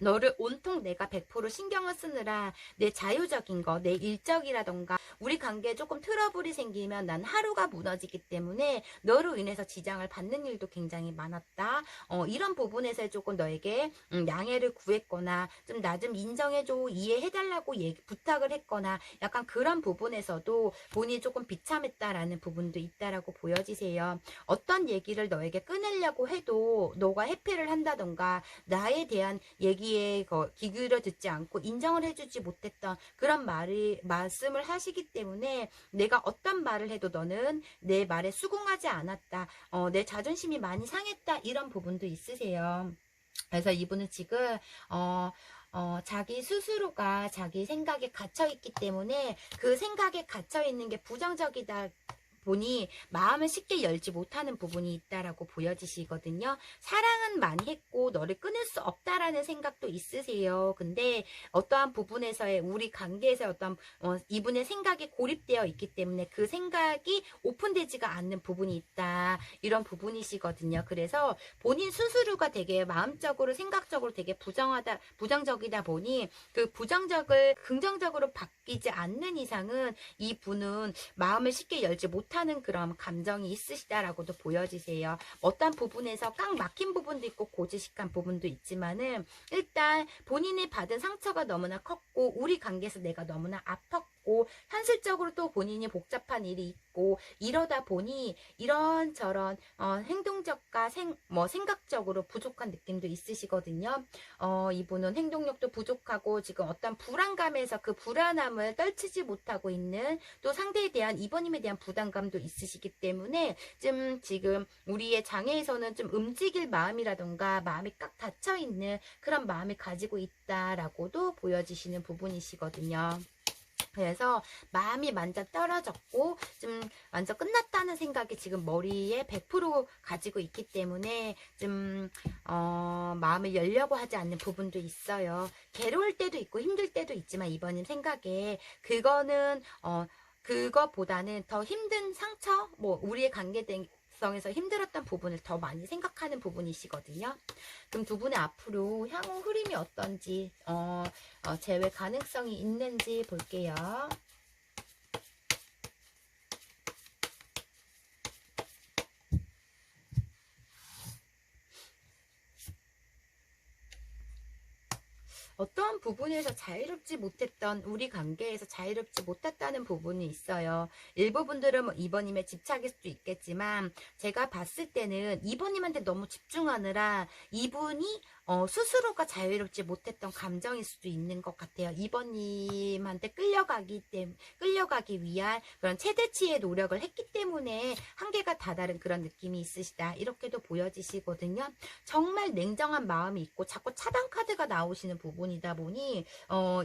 너를 온통 내가 100% 신경을 쓰느라 내 자유적인 거, 내 일적이라던가 우리 관계에 조금 트러블이 생기면 난 하루가 무너지기 때문에 너로 인해서 지장을 받는 일도 굉장히 많았다. 이런 부분에서 조금 너에게 양해를 구했거나 좀 나 좀 인정해줘, 이해해달라고 부탁을 했거나 약간 그런 부분에서도 본인이 조금 비참했다라는 부분도 있다라고 보여지세요. 어떤 얘기를 너에게 끊으려고 해도 너가 회피를 한다던가 나에 대한 얘기 얘기에 기울여 듣지 않고 인정을 해주지 못했던 그런 말씀을 하시기 때문에 내가 어떤 말을 해도 너는 내 말에 수긍하지 않았다. 내 자존심이 많이 상했다. 이런 부분도 있으세요. 그래서 이분은 지금 자기 스스로가 자기 생각에 갇혀있기 때문에 그 생각에 갇혀있는 게 부정적이다 보니 마음을 쉽게 열지 못하는 부분이 있다라고 보여지시거든요. 사랑은 많이 했고 너를 끊을 수 없다라는 생각도 있으세요. 근데 어떠한 부분에서의 우리 관계에서 어떤 이분의 생각이 고립되어 있기 때문에 그 생각이 오픈되지가 않는 부분이 있다. 이런 부분이시거든요. 그래서 본인 스스로가 되게 마음적으로 생각적으로 되게 부정적이다 보니 그 부정적을 긍정적으로 바뀌지 않는 이상은 이분은 마음을 쉽게 열지 못하는 그런 감정이 있으시다라고도 보여지세요. 어떤 부분에서 꽉 막힌 부분도 있고 고지식한 부분도 있지만은 일단 본인이 받은 상처가 너무나 컸고 우리 관계에서 내가 너무나 아팠고 현실적으로 또 본인이 복잡한 일이 있고 이러다 보니 이런저런 행동적과 생각적으로 부족한 느낌도 있으시거든요. 이분은 행동력도 부족하고 지금 어떤 불안감에서 그 불안함을 떨치지 못하고 있는 또 상대에 대한 이번님에 대한 부담감도 있으시기 때문에 지금 우리의 장애에서는 좀 움직일 마음이라던가 마음이 꽉 닫혀있는 그런 마음을 가지고 있다라고도 보여지시는 부분이시거든요. 그래서 마음이 완전 떨어졌고 좀 완전 끝났다는 생각이 지금 머리에 100% 가지고 있기 때문에 좀 마음을 열려고 하지 않는 부분도 있어요. 괴로울 때도 있고 힘들 때도 있지만 이번님 생각에 그거는 그거보다는 더 힘든 상처, 우리의 관계성에서 힘들었던 부분을 더 많이 생각하는 부분이시거든요. 그럼 두 분의 앞으로 향후 흐름이 어떤지, 재회 가능성이 있는지 볼게요. 어떠한 부분에서 자유롭지 못했던 우리 관계에서 자유롭지 못했다는 부분이 있어요. 일부분들은 이번님의 집착일 수도 있겠지만 제가 봤을 때는 이번님한테 너무 집중하느라 이분이 스스로가 자유롭지 못했던 감정일 수도 있는 것 같아요. 이번님한테 끌려가기 위한 그런 최대치의 노력을 했기 때문에 한계가 다다른 그런 느낌이 있으시다. 이렇게도 보여지시거든요. 정말 냉정한 마음이 있고 자꾸 차단 카드가 나오시는 부분이다 보니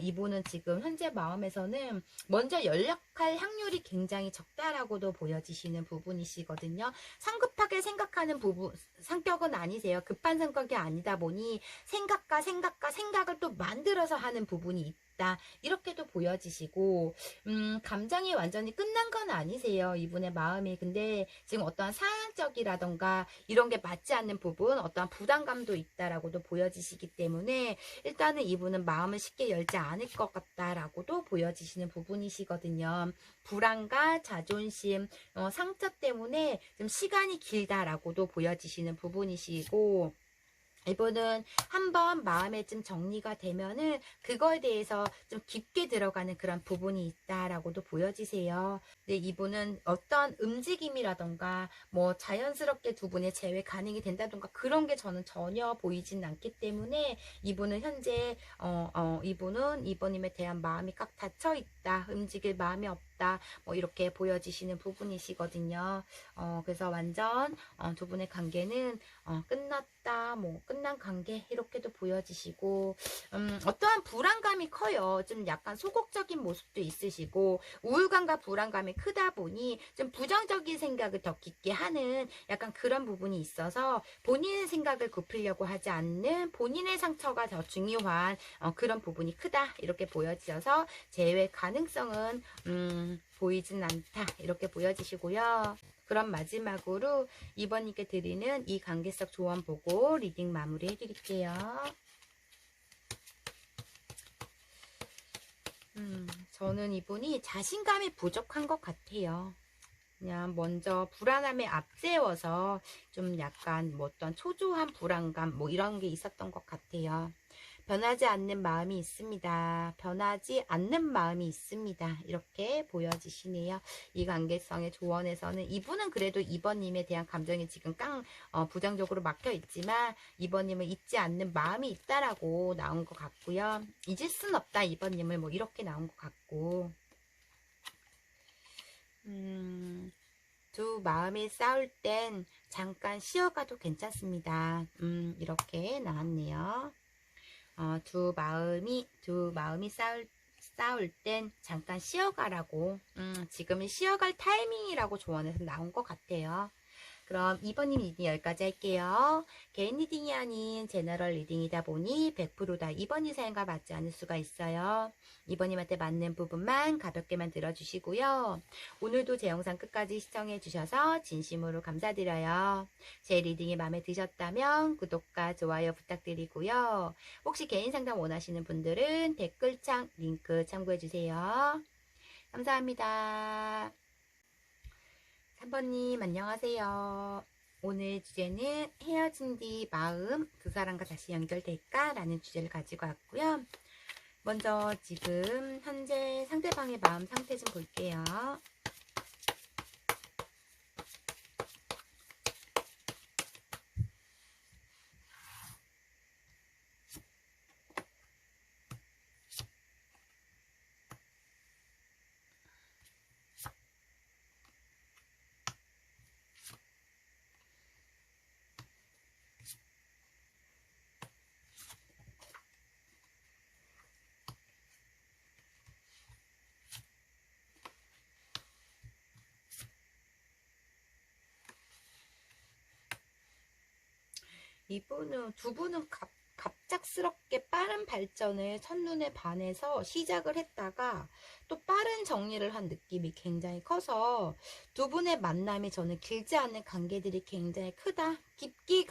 이분은 지금 현재 마음에서는 먼저 연락할 확률이 굉장히 적다라고도 보여지시는 부분이시거든요. 성급하게 생각하는 성격은 아니세요. 급한 성격이 아니다 보니 생각을 또 만들어서 하는 부분이 있다. 이렇게도 보여지시고 감정이 완전히 끝난 건 아니세요. 이분의 마음이. 근데 지금 어떠한 사양적이라던가 이런 게 맞지 않는 부분, 어떠한 부담감도 있다라고도 보여지시기 때문에 일단은 이분은 마음을 쉽게 열지 않을 것 같다라고도 보여지시는 부분이시거든요. 불안과 자존심, 상처 때문에 좀 시간이 길다라고도 보여지시는 부분이시고 이분은 한번 마음에 좀 정리가 되면은 그거에 대해서 좀 깊게 들어가는 그런 부분이 있다라고도 보여지세요. 근데 이분은 어떤 움직임이라던가 자연스럽게 두 분의 재회 가능이 된다던가 그런 게 저는 전혀 보이진 않기 때문에 이분은 현재 이분은 이번님에 대한 마음이 꽉 닫혀 있다. 움직일 마음이 없다. 이렇게 보여지시는 부분이시거든요. 그래서 완전 두 분의 관계는 끝났다. 끝난 관계 이렇게도 보여지시고 어떠한 불안감이 커요. 좀 약간 소극적인 모습도 있으시고 우울감과 불안감이 크다 보니 좀 부정적인 생각을 더 깊게 하는 약간 그런 부분이 있어서 본인의 생각을 굽히려고 하지 않는 본인의 상처가 더 중요한 그런 부분이 크다 이렇게 보여져서 재회 가능성은 보이진 않다 이렇게 보여지시고요. 그럼 마지막으로 이번님께 드리는 이 관계성 조언 보고 리딩 마무리 해드릴게요. 저는 이분이 자신감이 부족한 것 같아요. 그냥 먼저 불안함에 앞세워서 좀 약간 어떤 초조한 불안감 이런 게 있었던 것 같아요. 변하지 않는 마음이 있습니다. 변하지 않는 마음이 있습니다. 이렇게 보여지시네요. 이 관계성의 조언에서는 이분은 그래도 2번님에 대한 감정이 지금 부정적으로 막혀 있지만 2번님을 잊지 않는 마음이 있다라고 나온 것 같고요. 잊을 순 없다 2번님을 뭐 이렇게 나온 것 같고 두 마음이 싸울 땐 잠깐 쉬어가도 괜찮습니다. 이렇게 나왔네요. 두 마음이 싸울 땐 잠깐 쉬어가라고, 지금은 쉬어갈 타이밍이라고 조언해서 나온 것 같아요. 그럼 2번님 리딩 여기까지 할게요. 개인 리딩이 아닌 제너럴 리딩이다 보니 100%다 2번이 사연과 맞지 않을 수가 있어요. 2번님한테 맞는 부분만 가볍게만 들어주시고요. 오늘도 제 영상 끝까지 시청해 주셔서 진심으로 감사드려요. 제 리딩이 마음에 드셨다면 구독과 좋아요 부탁드리고요. 혹시 개인 상담 원하시는 분들은 댓글창 링크 참고해 주세요. 감사합니다. 3번님 안녕하세요. 오늘 주제는 헤어진 뒤 마음 그 사람과 다시 연결될까? 라는 주제를 가지고 왔고요. 먼저 지금 현재 상대방의 마음 상태 좀 볼게요. 두 분은 갑작스럽게 빠른 발전을 첫눈에 반해서 시작을 했다가 또 빠른 정리를 한 느낌이 굉장히 커서 두 분의 만남이 저는 길지 않은 관계들이 굉장히 크다. 깊게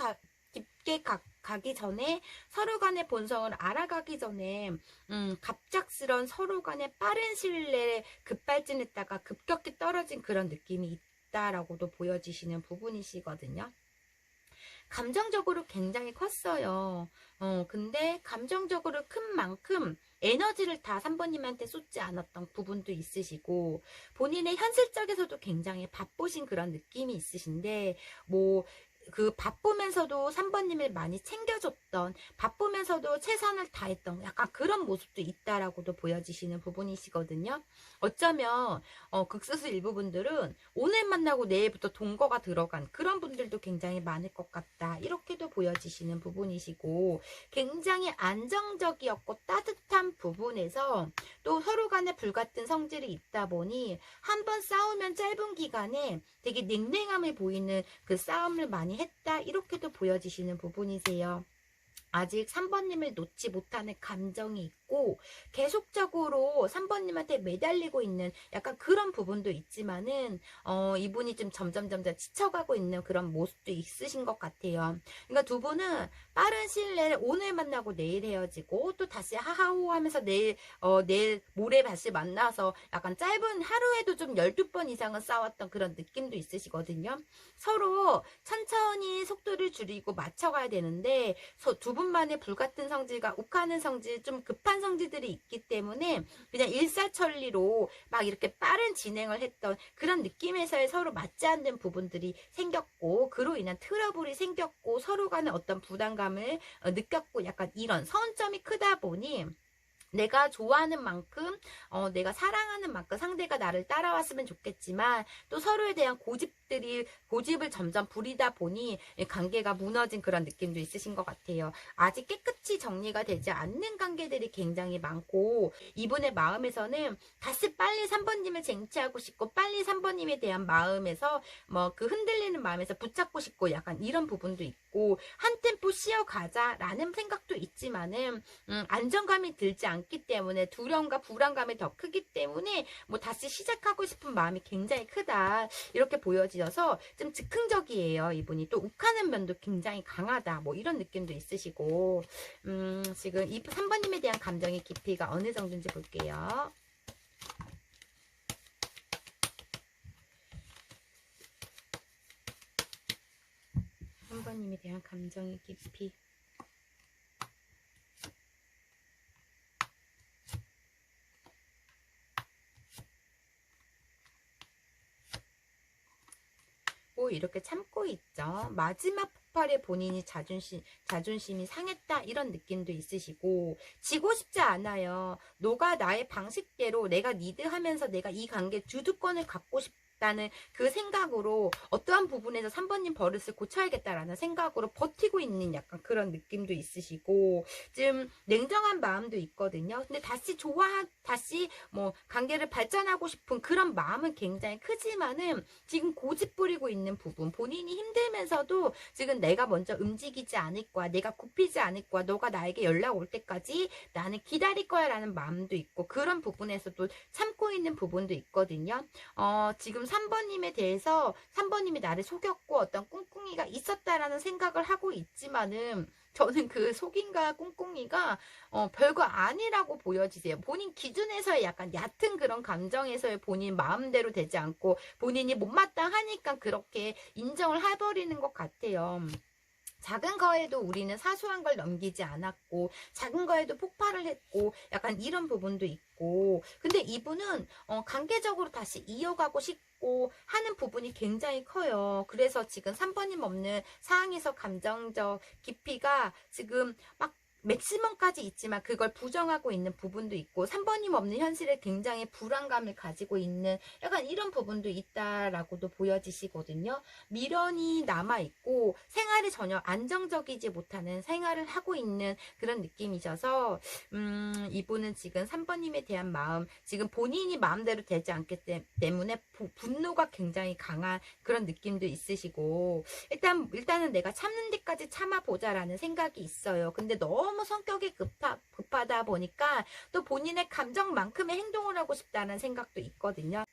가기 전에 서로 간의 본성을 알아가기 전에 갑작스런 서로 간의 빠른 신뢰에 급발진했다가 급격히 떨어진 그런 느낌이 있다라고도 보여지시는 부분이시거든요. 감정적으로 굉장히 컸어요. 근데 감정적으로 큰 만큼 에너지를 다 3번님한테 쏟지 않았던 부분도 있으시고 본인의 현실적에서도 굉장히 바쁘신 그런 느낌이 있으신데 뭐 그 바쁘면서도 3번님을 많이 챙겨줬던 바쁘면서도 최선을 다했던 약간 그런 모습도 있다라고도 보여지시는 부분이시거든요. 어쩌면 극소수 일부분들은 오늘 만나고 내일부터 동거가 들어간 그런 분들도 굉장히 많을 것 같다. 이렇게도 보여지시는 부분이시고 굉장히 안정적이었고 따뜻한 부분에서 또 서로 간에 불같은 성질이 있다 보니 한번 싸우면 짧은 기간에 되게 냉랭함을 보이는 그 싸움을 많이 했다. 이렇게도 보여지시는 부분이세요. 아직 3번님을 놓지 못하는 감정이 있고 계속적으로 3번님한테 매달리고 있는 약간 그런 부분도 있지만은 이분이 좀 점점 지쳐가고 있는 그런 모습도 있으신 것 같아요. 그러니까 두 분은 빠른 시일 내에 오늘 만나고 내일 헤어지고 또 다시 하하호 하면서 내일 모레 다시 만나서 약간 짧은 하루에도 좀 12번 이상은 싸웠던 그런 느낌도 있으시거든요. 서로 천천히 속도를 줄이고 맞춰가야 되는데 두 분만의 불같은 성질과 욱하는 성질, 좀 급한 성질들이 있기 때문에 그냥 일사천리로 막 이렇게 빠른 진행을 했던 그런 느낌에서의 서로 맞지 않는 부분들이 생겼고 그로 인한 트러블이 생겼고 서로 간에 어떤 부담감을 느꼈고 약간 이런 선점이 크다 보니 내가 좋아하는 만큼 내가 사랑하는 만큼 상대가 나를 따라왔으면 좋겠지만 또 서로에 대한 고집을 점점 부리다 보니 관계가 무너진 그런 느낌도 있으신 것 같아요. 아직 깨끗이 정리가 되지 않는 관계들이 굉장히 많고 이분의 마음에서는 다시 빨리 3번님을 쟁취하고 싶고 빨리 3번님에 대한 마음에서 뭐 그 흔들리는 마음에서 붙잡고 싶고 약간 이런 부분도 있고 한 템포 쉬어가자라는 생각도 있지만은 안정감이 들지 않기 때문에 두려움과 불안감이 더 크기 때문에 뭐 다시 시작하고 싶은 마음이 굉장히 크다 이렇게 보여지셔서 좀 즉흥적이에요. 이분이 또 욱하는 면도 굉장히 강하다 뭐 이런 느낌도 있으시고 지금 3번님에 대한 감정의 깊이가 어느 정도인지 볼게요. 3번님에 대한 감정의 깊이 이렇게 참고 있죠. 마지막 폭발에 본인이 자존심이 상했다 이런 느낌도 있으시고, 지고 싶지 않아요. 너가 나의 방식대로 내가 리드하면서 내가 이 관계 주도권을 갖고 싶다는 그 생각으로 어떠한 부분에서 3번님 버릇을 고쳐야겠다라는 생각으로 버티고 있는 약간 그런 느낌도 있으시고, 좀 냉정한 마음도 있거든요. 근데 다시 뭐 관계를 발전하고 싶은 그런 마음은 굉장히 크지만은, 지금 고집 부리고 있는 부분, 본인이 힘들면서도 지금 내가 먼저 움직이지 않을 거야, 내가 굽히지 않을 거야, 너가 나에게 연락 올 때까지 나는 기다릴 거야 라는 마음도 있고, 그런 부분에서도 참고 있는 부분도 있거든요. 지금 3번님에 대해서 3번님이 나를 속였고 어떤 꿍꿍이가 있었다라는 생각을 하고 있지만은, 저는 그 속임과 꿍꿍이가 별거 아니라고 보여지세요. 본인 기준에서의 약간 얕은 그런 감정에서의 본인 마음대로 되지 않고 본인이 못마땅하니까 그렇게 인정을 해버리는 것 같아요. 작은 거에도 우리는 사소한 걸 넘기지 않았고, 작은 거에도 폭발을 했고, 약간 이런 부분도 있고, 근데 이분은 관계적으로 다시 이어가고 싶고 하는 부분이 굉장히 커요. 그래서 지금 3번님 없는 상황에서 감정적 깊이가 지금 막 맥시멈까지 있지만 그걸 부정하고 있는 부분도 있고, 3번님 없는 현실에 굉장히 불안감을 가지고 있는 약간 이런 부분도 있다라고도 보여지시거든요. 미련이 남아있고 생활이 전혀 안정적이지 못하는 생활을 하고 있는 그런 느낌이셔서, 이분은 지금 3번님에 대한 마음, 지금 본인이 마음대로 되지 않기 때문에 분노가 굉장히 강한 그런 느낌도 있으시고, 일단은 내가 참는 데까지 참아보자라는 생각이 있어요. 근데 너무 성격이 급하다 보니까 또 본인의 감정만큼의 행동을 하고 싶다는 생각도 있거든요.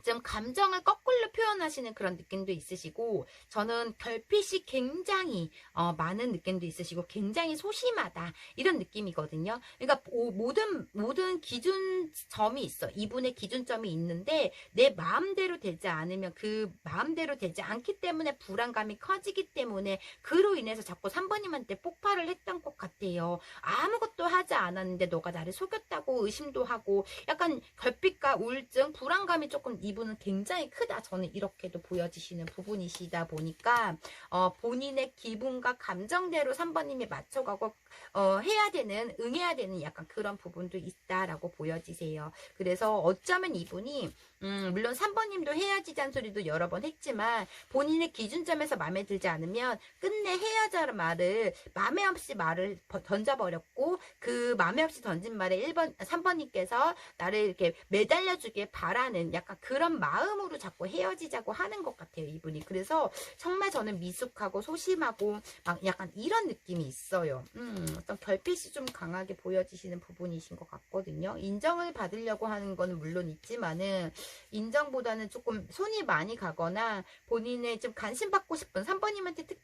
좀 감정을 거꾸로 표현하시는 그런 느낌도 있으시고, 저는 결핍이 굉장히 많은 느낌도 있으시고 굉장히 소심하다 이런 느낌이거든요. 그러니까 모든 기준점이 있어. 이분의 기준점이 있는데 내 마음대로 되지 않으면, 그 마음대로 되지 않기 때문에 불안감이 커지기 때문에 그로 인해서 자꾸 3번님한테 폭발을 했던 것 같아요. 아무것도 하지 않았는데 너가 나를 속였다고 의심도 하고, 약간 결핍과 우울증, 불안감이 조금 이분은 굉장히 크다, 저는 이렇게도 보여지시는 부분이시다 보니까 본인의 기분과 감정대로 3번님이 맞춰가고 응해야 되는 약간 그런 부분도 있다라고 보여지세요. 그래서 어쩌면 이분이 물론 3번님도 헤어지자는 소리도 여러 번 했지만, 본인의 기준점에서 마음에 들지 않으면 끝내 헤어져라는 말을 맘에 없이 말을 던져버렸고, 그 맘에 없이 던진 말에 3번님께서 나를 이렇게 매달려주길 바라는 약간 그런 마음으로 자꾸 헤어지자고 하는 것 같아요, 이분이. 그래서 정말 저는 미숙하고 소심하고 막 약간 이런 느낌이 있어요. 어떤 결핍이 좀 강하게 보여지시는 부분이신 것 같거든요. 인정을 받으려고 하는 건 물론 있지만은, 인정보다는 조금 손이 많이 가거나 본인의 좀 관심받고 싶은, 3번님한테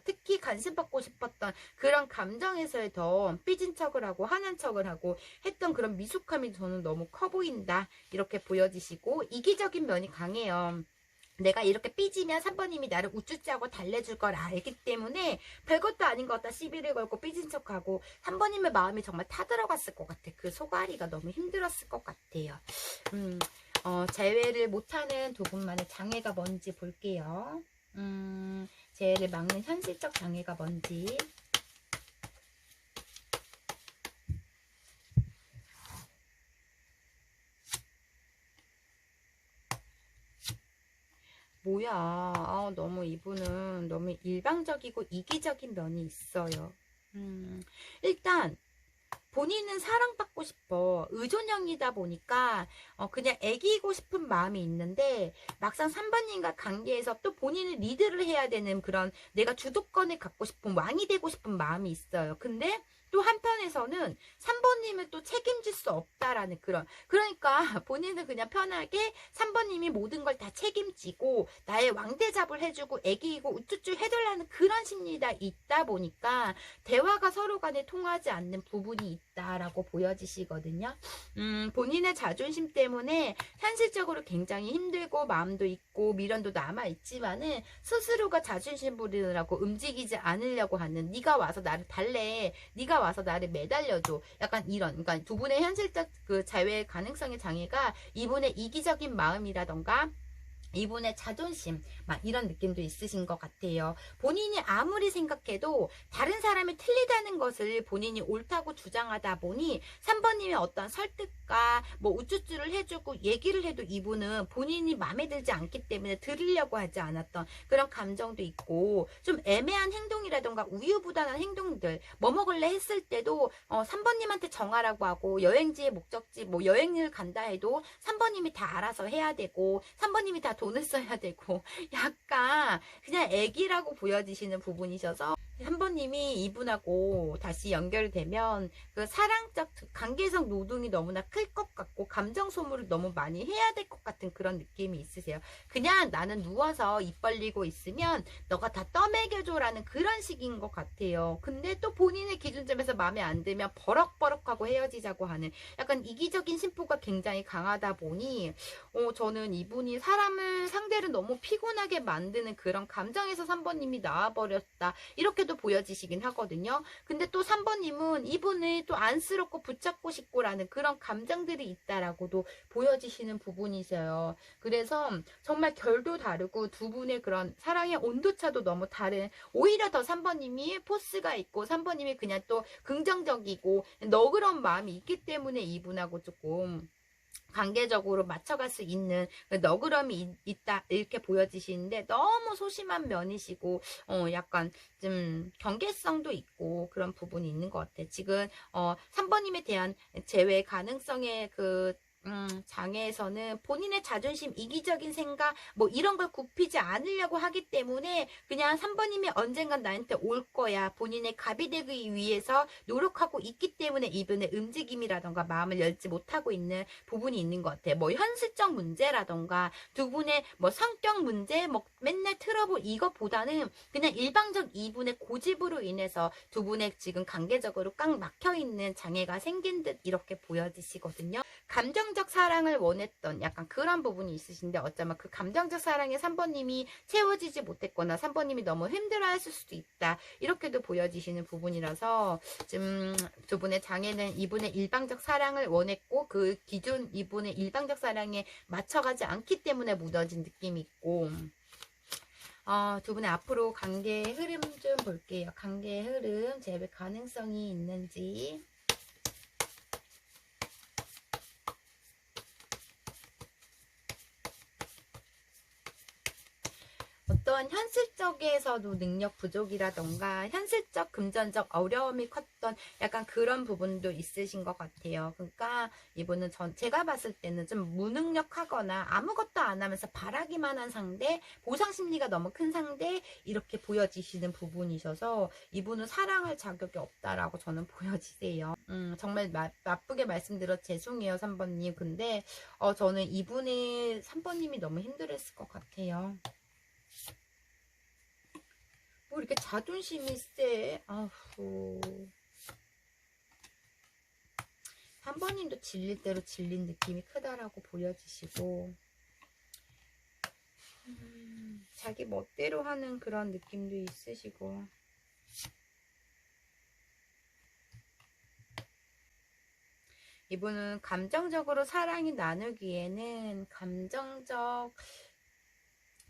특히 관심받고 싶었던 그런 감정에서의 더 삐진 척을 하고 하는 척을 하고 했던 그런 미숙함이 저는 너무 커 보인다 이렇게 보여지시고, 이기적인 면이 강해요. 내가 이렇게 삐지면 3번님이 나를 우쭈쭈하고 달래줄 걸 알기 때문에 별것도 아닌 것 같다 시비를 걸고 삐진 척하고, 3번님의 마음이 정말 타들어갔을 것 같아. 그 속앓이가 너무 힘들었을 것 같아요. 재회를 못하는 두 분만의 장애가 뭔지 볼게요. 재회를 막는 현실적 장애가 뭔지. 뭐야, 너무 이분은 너무 일방적이고 이기적인 면이 있어요. 일단 본인은 사랑받고 싶어, 의존형이다 보니까 그냥 애기고 싶은 마음이 있는데, 막상 3번님과 관계에서 또 본인은 리드를 해야 되는 그런, 내가 주도권을 갖고 싶은, 왕이 되고 싶은 마음이 있어요. 근데 또 한편에서는 3번님을 또 책임질 수 없다라는 그러니까 본인은 그냥 편하게 3번님이 모든 걸 다 책임지고 나의 왕대잡을 해주고 애기이고 우쭈쭈 해달라는 그런 심리가 있다 보니까 대화가 서로 간에 통하지 않는 부분이 있다라고 보여지시거든요. 본인의 자존심 때문에 현실적으로 굉장히 힘들고 마음도 있고 미련도 남아있지만은, 스스로가 자존심 부리느라고 움직이지 않으려고 하는, 네가 와서 나를 달래, 네가 와서 나를 매달려줘, 약간 이런, 그러니까 두 분의 현실적 그 자외 가능성의 장애가 이분의 이기적인 마음이라던가 이분의 자존심 막 이런 느낌도 있으신 것 같아요. 본인이 아무리 생각해도 다른 사람이 틀리다는 것을 본인이 옳다고 주장하다 보니 3번님의 어떤 설득과 뭐 우쭈쭈를 해주고 얘기를 해도 이분은 본인이 마음에 들지 않기 때문에 들으려고 하지 않았던 그런 감정도 있고, 좀 애매한 행동이라던가 우유부단한 행동들, 뭐 먹을래 했을 때도 3번님한테 정하라고 하고, 여행지의 목적지 뭐 여행을 간다 해도 3번님이 다 알아서 해야 되고 3번님이 다 돈을 써야 되고 약간 그냥 애기라고 보여지시는 부분이셔서 3번님이 이분하고 다시 연결되면 그 사랑적 관계성 노동이 너무나 클 것 같고 감정 소모를 너무 많이 해야 될 것 같은 그런 느낌이 있으세요. 그냥 나는 누워서 입 벌리고 있으면 너가 다 떠먹여줘 라는 그런 식인 것 같아요. 근데 또 본인의 기준점에서 마음에 안 들면 버럭버럭하고 헤어지자고 하는 약간 이기적인 심보가 굉장히 강하다 보니 저는 이분이 사람을 상대를 너무 피곤하게 만드는 그런 감정에서 3번님이 나와버렸다 이렇게도 보여지시긴 하거든요. 근데 또 3번님은 이분을 또 안쓰럽고 붙잡고 싶고라는 그런 감정들이 있다라고도 보여지시는 부분이세요. 그래서 정말 결도 다르고 두 분의 그런 사랑의 온도차도 너무 다른, 오히려 더 3번님이 포스가 있고 3번님이 그냥 또 긍정적이고 너그러운 마음이 있기 때문에 이분하고 조금 관계적으로 맞춰갈 수 있는 너그럼이 있다 이렇게 보여지시는데, 너무 소심한 면이시고 약간 좀 경계성도 있고 그런 부분이 있는 것 같아요. 지금 3번님에 대한 재회 가능성의 그 장애에서는 본인의 자존심, 이기적인 생각 뭐 이런 걸 굽히지 않으려고 하기 때문에 그냥 3번님이 언젠간 나한테 올 거야, 본인의 갑이 되기 위해서 노력하고 있기 때문에 이분의 움직임이라던가 마음을 열지 못하고 있는 부분이 있는 것 같아요. 뭐 현실적 문제라던가 두 분의 뭐 성격 문제 뭐 맨날 트러블 이것보다는 그냥 일방적 이분의 고집으로 인해서 두 분의 지금 관계적으로 꽉 막혀있는 장애가 생긴 듯 이렇게 보여지시거든요. 감정적 사랑을 원했던 약간 그런 부분이 있으신데, 어쩌면 그 감정적 사랑에 3번님이 채워지지 못했거나 3번님이 너무 힘들어 했을 수도 있다 이렇게도 보여지시는 부분이라서, 지금 두 분의 장애는 이분의 일방적 사랑을 원했고 그 기준 이분의 일방적 사랑에 맞춰가지 않기 때문에 무너진 느낌이 있고, 두 분의 앞으로 관계의 흐름 좀 볼게요. 관계의 흐름, 재배 가능성이 있는지. 어떤 현실적에서도 능력 부족이라던가 현실적 금전적 어려움이 컸던 약간 그런 부분도 있으신 것 같아요. 그러니까 이분은 제가 봤을 때는 좀 무능력하거나 아무것도 안 하면서 바라기만 한 상대, 보상 심리가 너무 큰 상대 이렇게 보여지시는 부분이셔서 이분은 사랑할 자격이 없다라고 저는 보여지세요. 정말 나쁘게 말씀드려 죄송해요 3번님. 근데 저는 이분의 3번님이 너무 힘들었을 것 같아요. 뭐 이렇게 자존심이 세. 아후. 3번님도 질릴 대로 질린 느낌이 크다라고 보여지시고, 자기 멋대로 하는 그런 느낌도 있으시고, 이분은 감정적으로 사랑이 나누기에는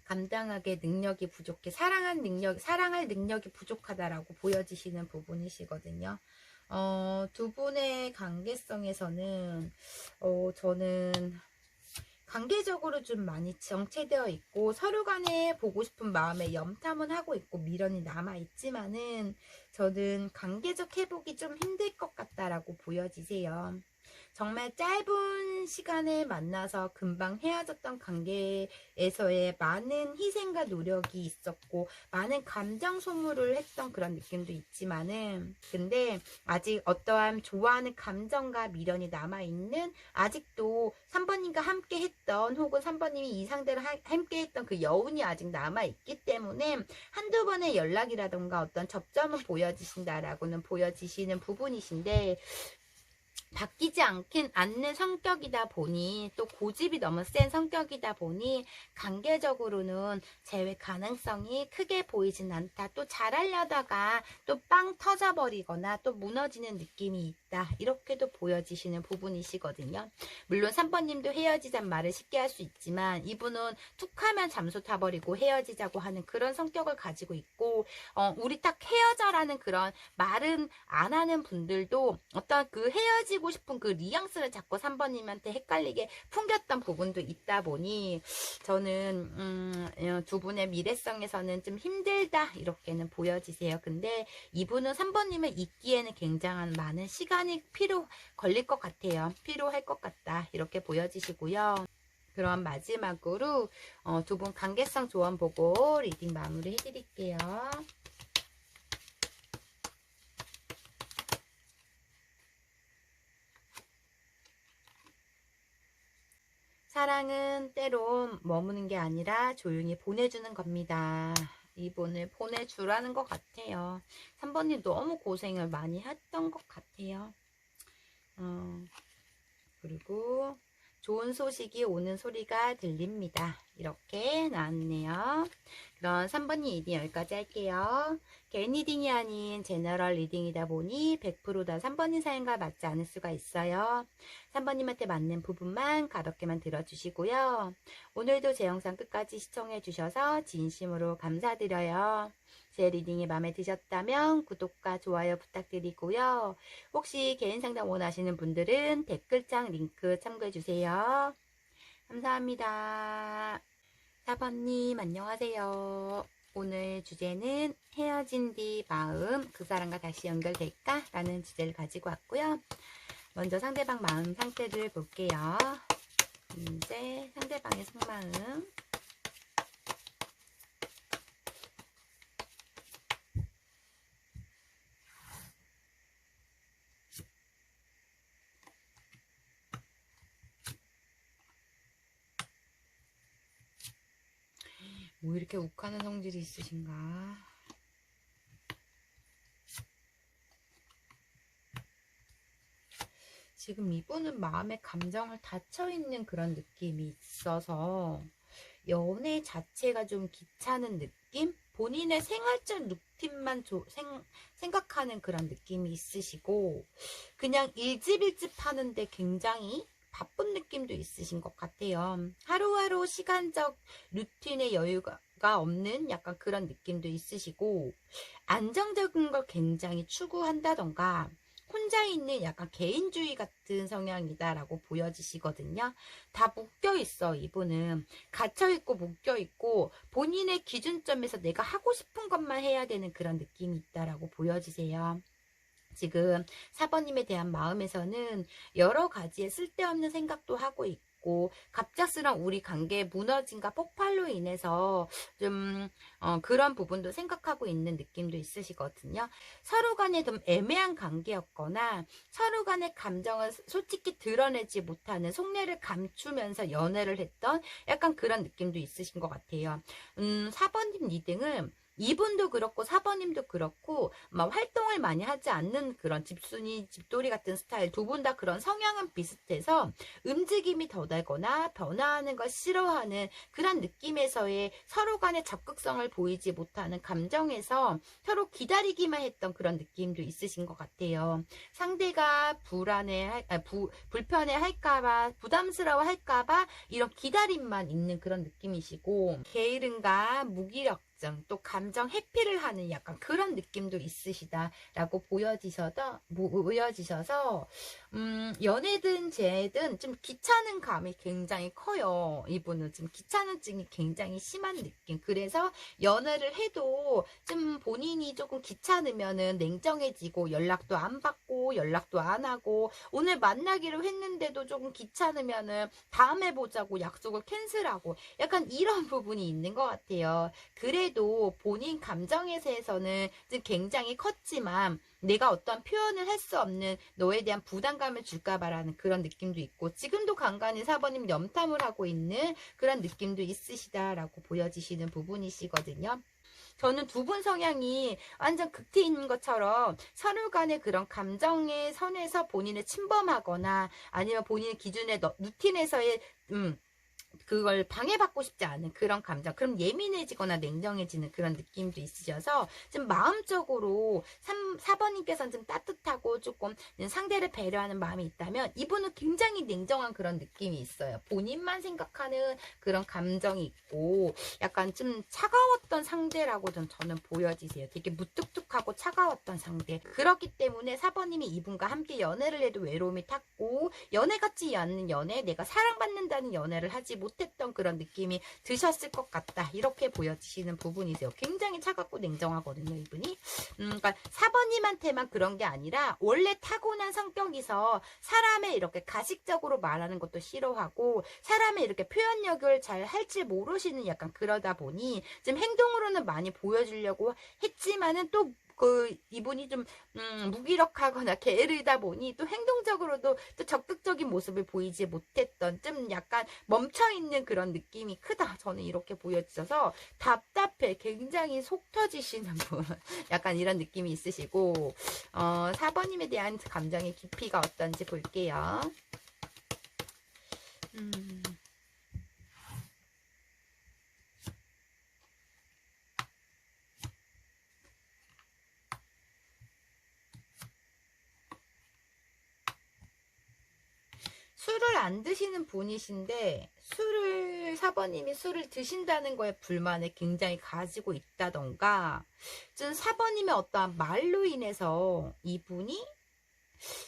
감당하게 능력이 부족해, 사랑할 능력이 부족하다라고 보여지시는 부분이시거든요. 두 분의 관계성에서는 저는 관계적으로 좀 많이 정체되어 있고 서로 간에 보고 싶은 마음에 염탐은 하고 있고 미련이 남아 있지만은 저는 관계적 회복이 좀 힘들 것 같다라고 보여지세요. 정말 짧은 시간에 만나서 금방 헤어졌던 관계에서의 많은 희생과 노력이 있었고 많은 감정 소모를 했던 그런 느낌도 있지만은, 근데 아직 어떠한 좋아하는 감정과 미련이 남아있는, 아직도 3번님과 함께 했던 혹은 3번님이 이 상대로 함께 했던 그 여운이 아직 남아있기 때문에 한두 번의 연락이라던가 어떤 접점은 보여지신다라고는 보여지시는 부분이신데, 바뀌지 않는 성격이다 보니, 또 고집이 너무 센 성격이다 보니 관계적으로는 재회 가능성이 크게 보이진 않다. 또 잘하려다가 또 빵 터져버리거나 또 무너지는 느낌이 있다. 이렇게도 보여지시는 부분이시거든요. 물론 3번님도 헤어지자는 말을 쉽게 할 수 있지만 이분은 툭하면 잠수 타버리고 헤어지자고 하는 그런 성격을 가지고 있고, 우리 딱 헤어져라는 그런 말은 안 하는 분들도 어떤 그 헤어지고 싶은 그 뉘앙스를 자꾸 3번님한테 헷갈리게 풍겼던 부분도 있다 보니, 저는 두 분의 미래성에서는 좀 힘들다 이렇게는 보여지세요. 근데 이분은 3번님을 잊기에는 굉장한 많은 시간이 걸릴 것 같아요. 필요할 것 같다 이렇게 보여지시고요. 그럼 마지막으로 두 분 관계성 조언 보고 리딩 마무리 해드릴게요. 사랑은 때론 머무는 게 아니라 조용히 보내주는 겁니다. 이분을 보내주라는 것 같아요. 3번님 너무 고생을 많이 했던 것 같아요. 그리고 좋은 소식이 오는 소리가 들립니다. 이렇게 나왔네요. 그럼 3번님 리딩 여기까지 할게요. 개인 리딩이 아닌 제너럴 리딩이다 보니 100%다 3번님 사연과 맞지 않을 수가 있어요. 3번님한테 맞는 부분만 가볍게만 들어주시고요. 오늘도 제 영상 끝까지 시청해 주셔서 진심으로 감사드려요. 제 리딩이 마음에 드셨다면 구독과 좋아요 부탁드리고요. 혹시 개인 상담 원하시는 분들은 댓글창 링크 참고해주세요. 감사합니다. 4번님 안녕하세요. 오늘 주제는 헤어진 뒤 마음, 그 사람과 다시 연결될까? 라는 주제를 가지고 왔고요. 먼저 상대방 마음 상태를 볼게요. 이제 상대방의 속마음. 뭐 이렇게 욱하는 성질이 있으신가? 지금 이분은 마음의 감정을 닫혀있는 그런 느낌이 있어서 연애 자체가 좀 귀찮은 느낌? 본인의 생활적 루틴만 생각하는 그런 느낌이 있으시고, 그냥 일집일집 하는데 굉장히 바쁜 느낌도 있으신 것 같아요. 하루하루 시간적 루틴의 여유가 없는 약간 그런 느낌도 있으시고, 안정적인 걸 굉장히 추구한다던가 혼자 있는 약간 개인주의 같은 성향이다라고 보여지시거든요. 다 묶여있어. 이분은 갇혀있고 묶여있고 본인의 기준점에서 내가 하고 싶은 것만 해야 되는 그런 느낌이 있다라고 보여지세요. 지금 4번님에 대한 마음에서는 여러 가지의 쓸데없는 생각도 하고 있고, 갑작스런 우리 관계의 무너짐과 폭발로 인해서 좀 그런 부분도 생각하고 있는 느낌도 있으시거든요. 서로 간에 좀 애매한 관계였거나 서로 간의 감정을 솔직히 드러내지 못하는, 속내를 감추면서 연애를 했던 약간 그런 느낌도 있으신 것 같아요. 4번님 리딩은 이분도 그렇고 4번님도 그렇고 막 활동을 많이 하지 않는 그런 집순이 집돌이 같은 스타일, 두 분 다 그런 성향은 비슷해서 움직임이 더되거나 변화하는 걸 싫어하는 그런 느낌에서의 서로 간의 적극성을 보이지 못하는 감정에서 서로 기다리기만 했던 그런 느낌도 있으신 것 같아요. 상대가 불편해 할까봐, 부담스러워 할까봐 이런 기다림만 있는 그런 느낌이시고, 게으름과 무기력, 또 감정 회피를 하는 약간 그런 느낌도 있으시다라고 보여지셔서 연애든 재든 좀 귀찮은 감이 굉장히 커요. 이분은 좀 귀찮은증이 굉장히 심한 느낌. 그래서 연애를 해도 좀 본인이 조금 귀찮으면은 냉정해지고 연락도 안 받고 연락도 안 하고, 오늘 만나기로 했는데도 조금 귀찮으면은 다음에 보자고 약속을 캔슬하고 약간 이런 부분이 있는 것 같아요. 그래도 본인 감정에서는 굉장히 컸지만 내가 어떤 표현을 할 수 없는 너에 대한 부담감을 줄까봐라는 그런 느낌도 있고, 지금도 간간히 4번님 염탐을 하고 있는 그런 느낌도 있으시다라고 보여지시는 부분이시거든요. 저는 두 분 성향이 완전 극티인 것처럼 서로 간의 그런 감정의 선에서 본인을 침범하거나 아니면 본인의 기준의 루틴에서의 그걸 방해받고 싶지 않은 그런 감정, 그럼 예민해지거나 냉정해지는 그런 느낌도 있으셔서 좀 마음적으로 4번님께서는 좀 따뜻하고 조금 상대를 배려하는 마음이 있다면 이분은 굉장히 냉정한 그런 느낌이 있어요. 본인만 생각하는 그런 감정이 있고 약간 좀 차가웠던 상대라고 좀 저는 보여지세요. 되게 무뚝뚝하고 차가웠던 상대. 그렇기 때문에 4번님이 이분과 함께 연애를 해도 외로움이 탔고 연애 같지 않는 연애, 내가 사랑받는다는 연애를 하지 못했던 그런 느낌이 드셨을 것 같다. 이렇게 보여지시는 부분이세요. 굉장히 차갑고 냉정하거든요, 이분이. 그러니까 4번님한테만 그런 게 아니라 원래 타고난 성격이서 사람의 이렇게 가식적으로 말하는 것도 싫어하고 사람의 이렇게 표현력을 잘 할 줄 모르시는 약간 그러다 보니 지금 행동으로는 많이 보여주려고 했지만은 또 이분이 좀 무기력하거나 게으르다 보니 또 행동적으로도 또 적극적인 모습을 보이지 못했던 좀 약간 멈춰있는 그런 느낌이 크다. 저는 이렇게 보여져서 답답해. 굉장히 속 터지시는 분. 약간 이런 느낌이 있으시고 4번님에 대한 감정의 깊이가 어떤지 볼게요. 술을 안 드시는 분이신데 4번님이 술을 드신다는 거에 불만을 굉장히 가지고 있다던가 좀 4번님의 어떠한 말로 인해서 이분이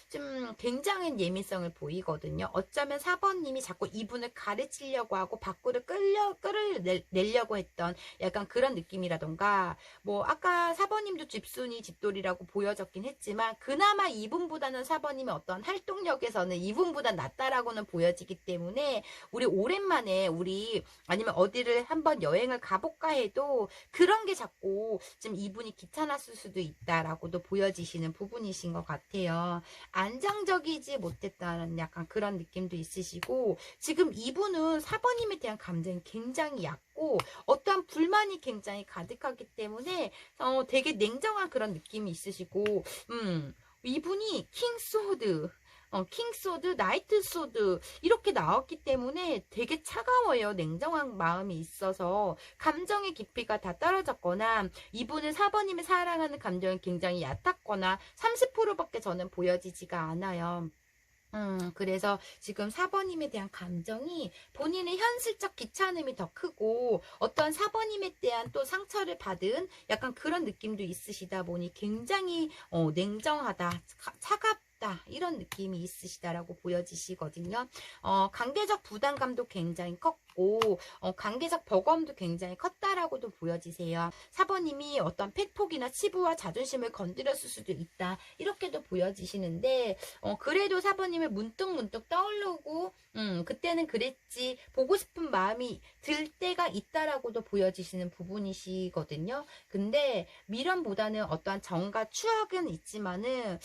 좀 굉장한 예민성을 보이거든요. 어쩌면 4번님이 자꾸 이분을 가르치려고 하고 밖으로 끌어내려고 했던 약간 그런 느낌이라던가 뭐 아까 4번님도 집순이 집돌이라고 보여졌긴 했지만 그나마 이분보다는 4번님의 어떤 활동력에서는 이분보다 낫다라고는 보여지기 때문에 우리 오랜만에 우리 아니면 어디를 한번 여행을 가볼까 해도 그런 게 자꾸 좀 이분이 귀찮았을 수도 있다라고도 보여지시는 부분이신 것 같아요. 안정적이지 못했다는 약간 그런 느낌도 있으시고 지금 이분은 4번님에 대한 감정이 굉장히 얕고 어떠한 불만이 굉장히 가득하기 때문에 되게 냉정한 그런 느낌이 있으시고 이분이 킹소드, 나이트소드 이렇게 나왔기 때문에 되게 차가워요. 냉정한 마음이 있어서 감정의 깊이가 다 떨어졌거나 이분은 4번님이 사랑하는 감정이 굉장히 얕았거나 30%밖에 저는 보여지지가 않아요. 그래서 지금 4번님에 대한 감정이 본인의 현실적 귀찮음이 더 크고 어떤 4번님에 대한 또 상처를 받은 약간 그런 느낌도 있으시다 보니 굉장히 냉정하다, 차갑다 이런 느낌이 있으시다라고 보여지시거든요. 관계적 부담감도 굉장히 컸고 관계적 버거움도 굉장히 컸다라고도 보여지세요. 4번님이 어떤 팩폭이나 치부와 자존심을 건드렸을 수도 있다 이렇게도 보여지시는데 그래도 4번님을 문득문득 떠오르고 그때는 그랬지 보고 싶은 마음이 들 때가 있다라고도 보여지시는 부분이시거든요. 근데 미련보다는 어떠한 정과 추억은 있지만은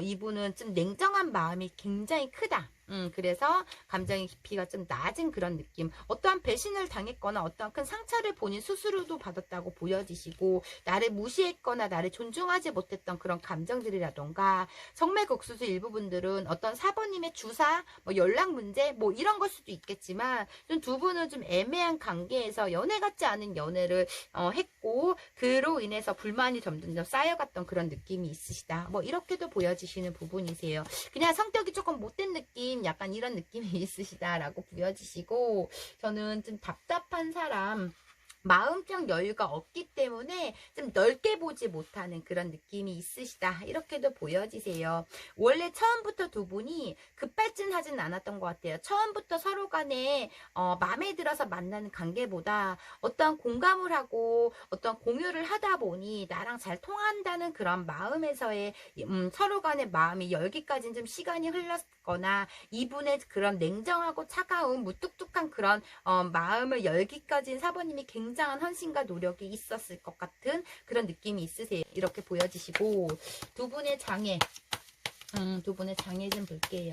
이분은 좀 냉정한 마음이 굉장히 크다. 그래서 감정의 깊이가 좀 낮은 그런 느낌. 어떠한 배신을 당했거나 어떠한 큰 상처를 본인 스스로도 받았다고 보여지시고 나를 무시했거나 나를 존중하지 못했던 그런 감정들이라던가 정말 극소수 일부분들은 어떤 4번님의 주사, 뭐 연락 문제 뭐 이런 걸 수도 있겠지만 좀 두 분은 좀 애매한 관계에서 연애 같지 않은 연애를 했고 그로 인해서 불만이 점점 쌓여갔던 그런 느낌이 있으시다. 뭐 이렇게도 보여지시는 부분이세요. 그냥 성격이 조금 못된 느낌 약간 이런 느낌이 있으시다라고 보여지시고 저는 좀 답답한 사람 마음적 여유가 없기 때문에 좀 넓게 보지 못하는 그런 느낌이 있으시다 이렇게도 보여지세요. 원래 처음부터 두 분이 급발진하진 않았던 것 같아요. 처음부터 서로 간에 마음에 들어서 만나는 관계보다 어떤 공감을 하고 어떤 공유를 하다 보니 나랑 잘 통한다는 그런 마음에서의 서로 간의 마음이 열기까지는 좀 시간이 흘렀거나 이분의 그런 냉정하고 차가운 무뚝뚝한 그런 마음을 열기까지는 4번님이 굉장한 헌신과 노력이 있었을 것 같은 그런 느낌이 있으세요. 이렇게 보여지시고 두 분의 장애 좀 볼게요.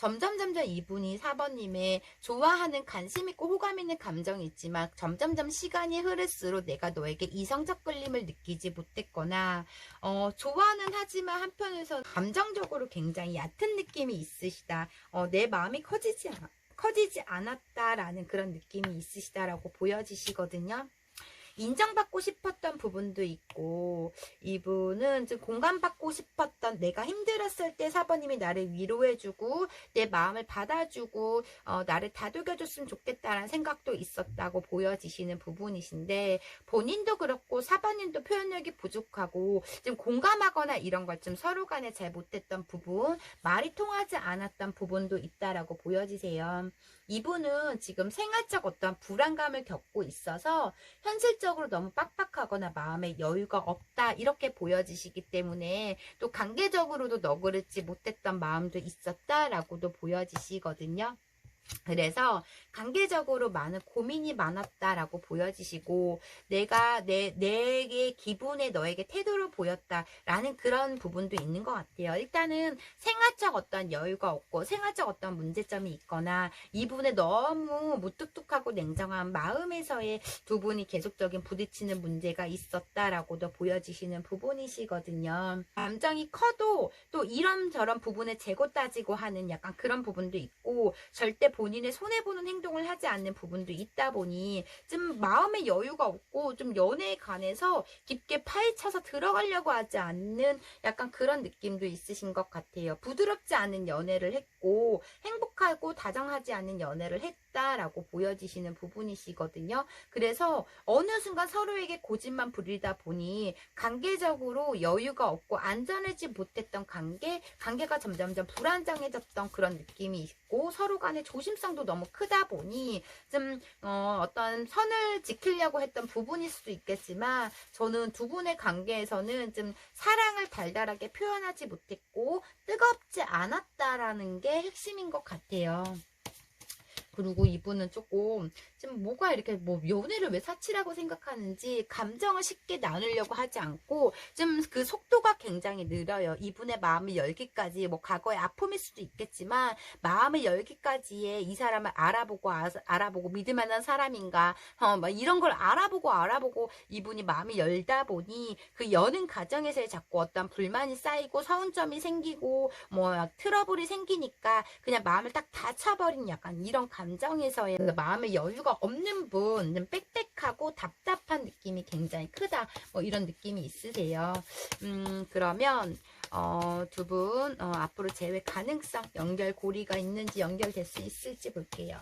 점점 이분이 4번님의 좋아하는 관심 있고 호감 있는 감정이 있지만 점점 시간이 흐를수록 내가 너에게 이성적 끌림을 느끼지 못했거나 좋아는 하지만 한편에서 감정적으로 굉장히 얕은 느낌이 있으시다. 내 마음이 커지지 않았다라는 그런 느낌이 있으시다라고 보여지시거든요. 인정받고 싶었던 부분도 있고, 이분은 좀 공감받고 싶었던, 내가 힘들었을 때 4번님이 나를 위로해주고 내 마음을 받아주고 나를 다독여줬으면 좋겠다라는 생각도 있었다고 보여지시는 부분이신데, 본인도 그렇고 4번님도 표현력이 부족하고 좀 공감하거나 이런 걸 좀 서로 간에 잘 못했던 부분, 말이 통하지 않았던 부분도 있다라고 보여지세요. 이분은 지금 생활적 어떤 불안감을 겪고 있어서 현실적으로 너무 빡빡하거나 마음에 여유가 없다 이렇게 보여지시기 때문에 또 관계적으로도 너그럽지 못했던 마음도 있었다라고도 보여지시거든요. 그래서 관계적으로 많은 고민이 많았다라고 보여지시고, 내가 내게 기분에 너에게 태도를 보였다라는 그런 부분도 있는 것 같아요. 일단은 생활적 어떤 여유가 없고 생활적 어떤 문제점이 있거나 이분의 너무 무뚝뚝하고 냉정한 마음에서의 두 분이 계속적인 부딪히는 문제가 있었다라고도 보여지시는 부분이시거든요. 감정이 커도 또 이런저런 부분에 재고 따지고 하는 약간 그런 부분도 있고, 절대 본인의 손해보는 행동을 하지 않는 부분도 있다 보니 좀 마음의 여유가 없고 좀 연애에 관해서 깊게 파헤쳐서 들어가려고 하지 않는 약간 그런 느낌도 있으신 것 같아요. 부드럽지 않은 연애를 했고 행복하고 다정하지 않은 연애를 했다라고 보여지시는 부분이시거든요. 그래서 어느 순간 서로에게 고집만 부리다 보니 관계적으로 여유가 없고 안전하지 못했던 관계가 점점점 불안정해졌던 그런 느낌이 있고, 서로 간의 조심성도 너무 크다 보니 좀 어떤 선을 지키려고 했던 부분일 수도 있겠지만, 저는 두 분의 관계에서는 좀 사랑을 달달하게 표현하지 못했고 뜨겁지 않았다라는 게 핵심인 것 같아요. 그리고 이분은 조금 좀 뭐가 이렇게 뭐 연애를 왜 사치라고 생각하는지 감정을 쉽게 나누려고 하지 않고 좀 그 속도가 굉장히 느려요. 이분의 마음을 열기까지, 뭐 과거의 아픔일 수도 있겠지만 마음을 열기까지에 이 사람을 알아보고 믿을 만한 사람인가 막 이런 걸 알아보고 이분이 마음을 열다 보니 그 여는 과정에서 자꾸 어떤 불만이 쌓이고 서운점이 생기고 뭐 트러블이 생기니까 그냥 마음을 딱 닫혀버린 약간 이런 감정에서의 그 마음의 여유가 없는 분, 좀 빽빽하고 답답한 느낌이 굉장히 크다, 뭐 이런 느낌이 있으세요. 그러면 두 분 앞으로 재회 가능성, 연결고리가 있는지 연결될 수 있을지 볼게요.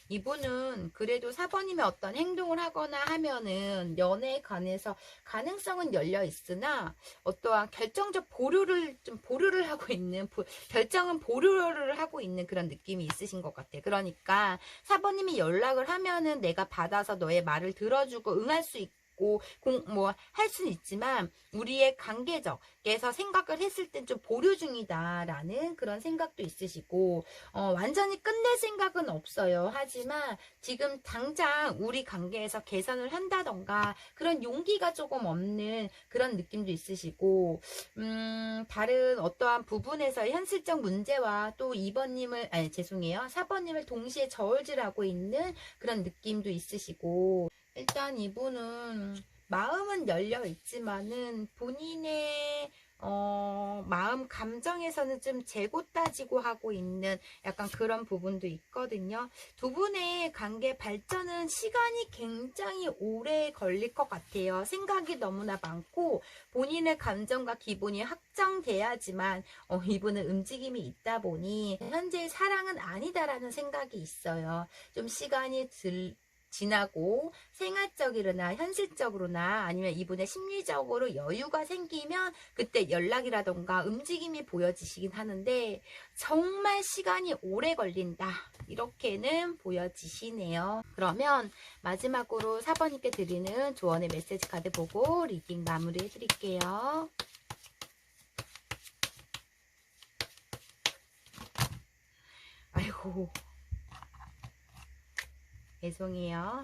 이분은 그래도 4번님의 어떤 행동을 하거나 하면은 연애에 관해서 가능성은 열려 있으나 어떠한 결정적 보류를 하고 있는, 결정은 보류를 하고 있는 그런 느낌이 있으신 것 같아요. 그러니까 4번님이 연락을 하면은 내가 받아서 너의 말을 들어주고 응할 수 있고 뭐 할 수는 있지만 우리의 관계적에서 생각을 했을 땐 좀 보류 중이다라는 그런 생각도 있으시고, 완전히 끝낼 생각은 없어요. 하지만 지금 당장 우리 관계에서 개선을 한다던가 그런 용기가 조금 없는 그런 느낌도 있으시고, 다른 어떠한 부분에서 현실적 문제와 또 4번님을 동시에 저울질하고 있는 그런 느낌도 있으시고, 일단 이분은 마음은 열려 있지만은 본인의 마음 감정에서는 좀 재고 따지고 하고 있는 약간 그런 부분도 있거든요. 두 분의 관계 발전은 시간이 굉장히 오래 걸릴 것 같아요. 생각이 너무나 많고 본인의 감정과 기분이 확정돼야지만 이분은 움직임이 있다 보니 현재의 사랑은 아니다라는 생각이 있어요. 좀 시간이 지나고 생활적으로나 현실적으로나 아니면 이분의 심리적으로 여유가 생기면 그때 연락이라던가 움직임이 보여지시긴 하는데 정말 시간이 오래 걸린다 이렇게는 보여지시네요. 그러면 마지막으로 4번님께 드리는 조언의 메시지 카드 보고 리딩 마무리 해드릴게요. 아이고 죄송해요.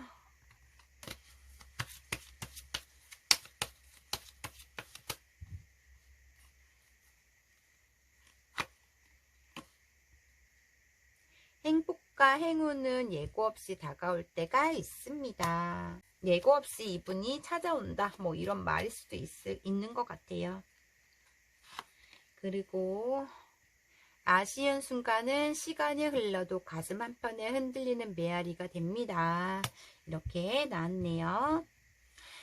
행복과 행운은 예고 없이 다가올 때가 있습니다. 예고 없이 이분이 찾아온다 뭐 이런 말일 수도 있는 것 같아요. 그리고 아쉬운 순간은 시간이 흘러도 가슴 한편에 흔들리는 메아리가 됩니다. 이렇게 나왔네요.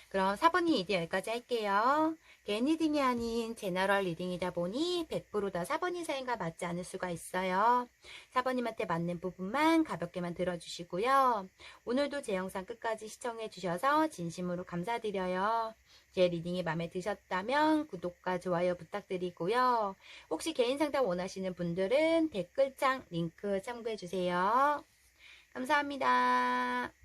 그럼 4번이 이제 여기까지 할게요. 개인 리딩이 아닌 제너럴 리딩이다 보니 100% 다 4번이 사연과 맞지 않을 수가 있어요. 4번님한테 맞는 부분만 가볍게만 들어주시고요. 오늘도 제 영상 끝까지 시청해주셔서 진심으로 감사드려요. 제 리딩이 마음에 드셨다면 구독과 좋아요 부탁드리고요. 혹시 개인 상담 원하시는 분들은 댓글창 링크 참고해주세요. 감사합니다.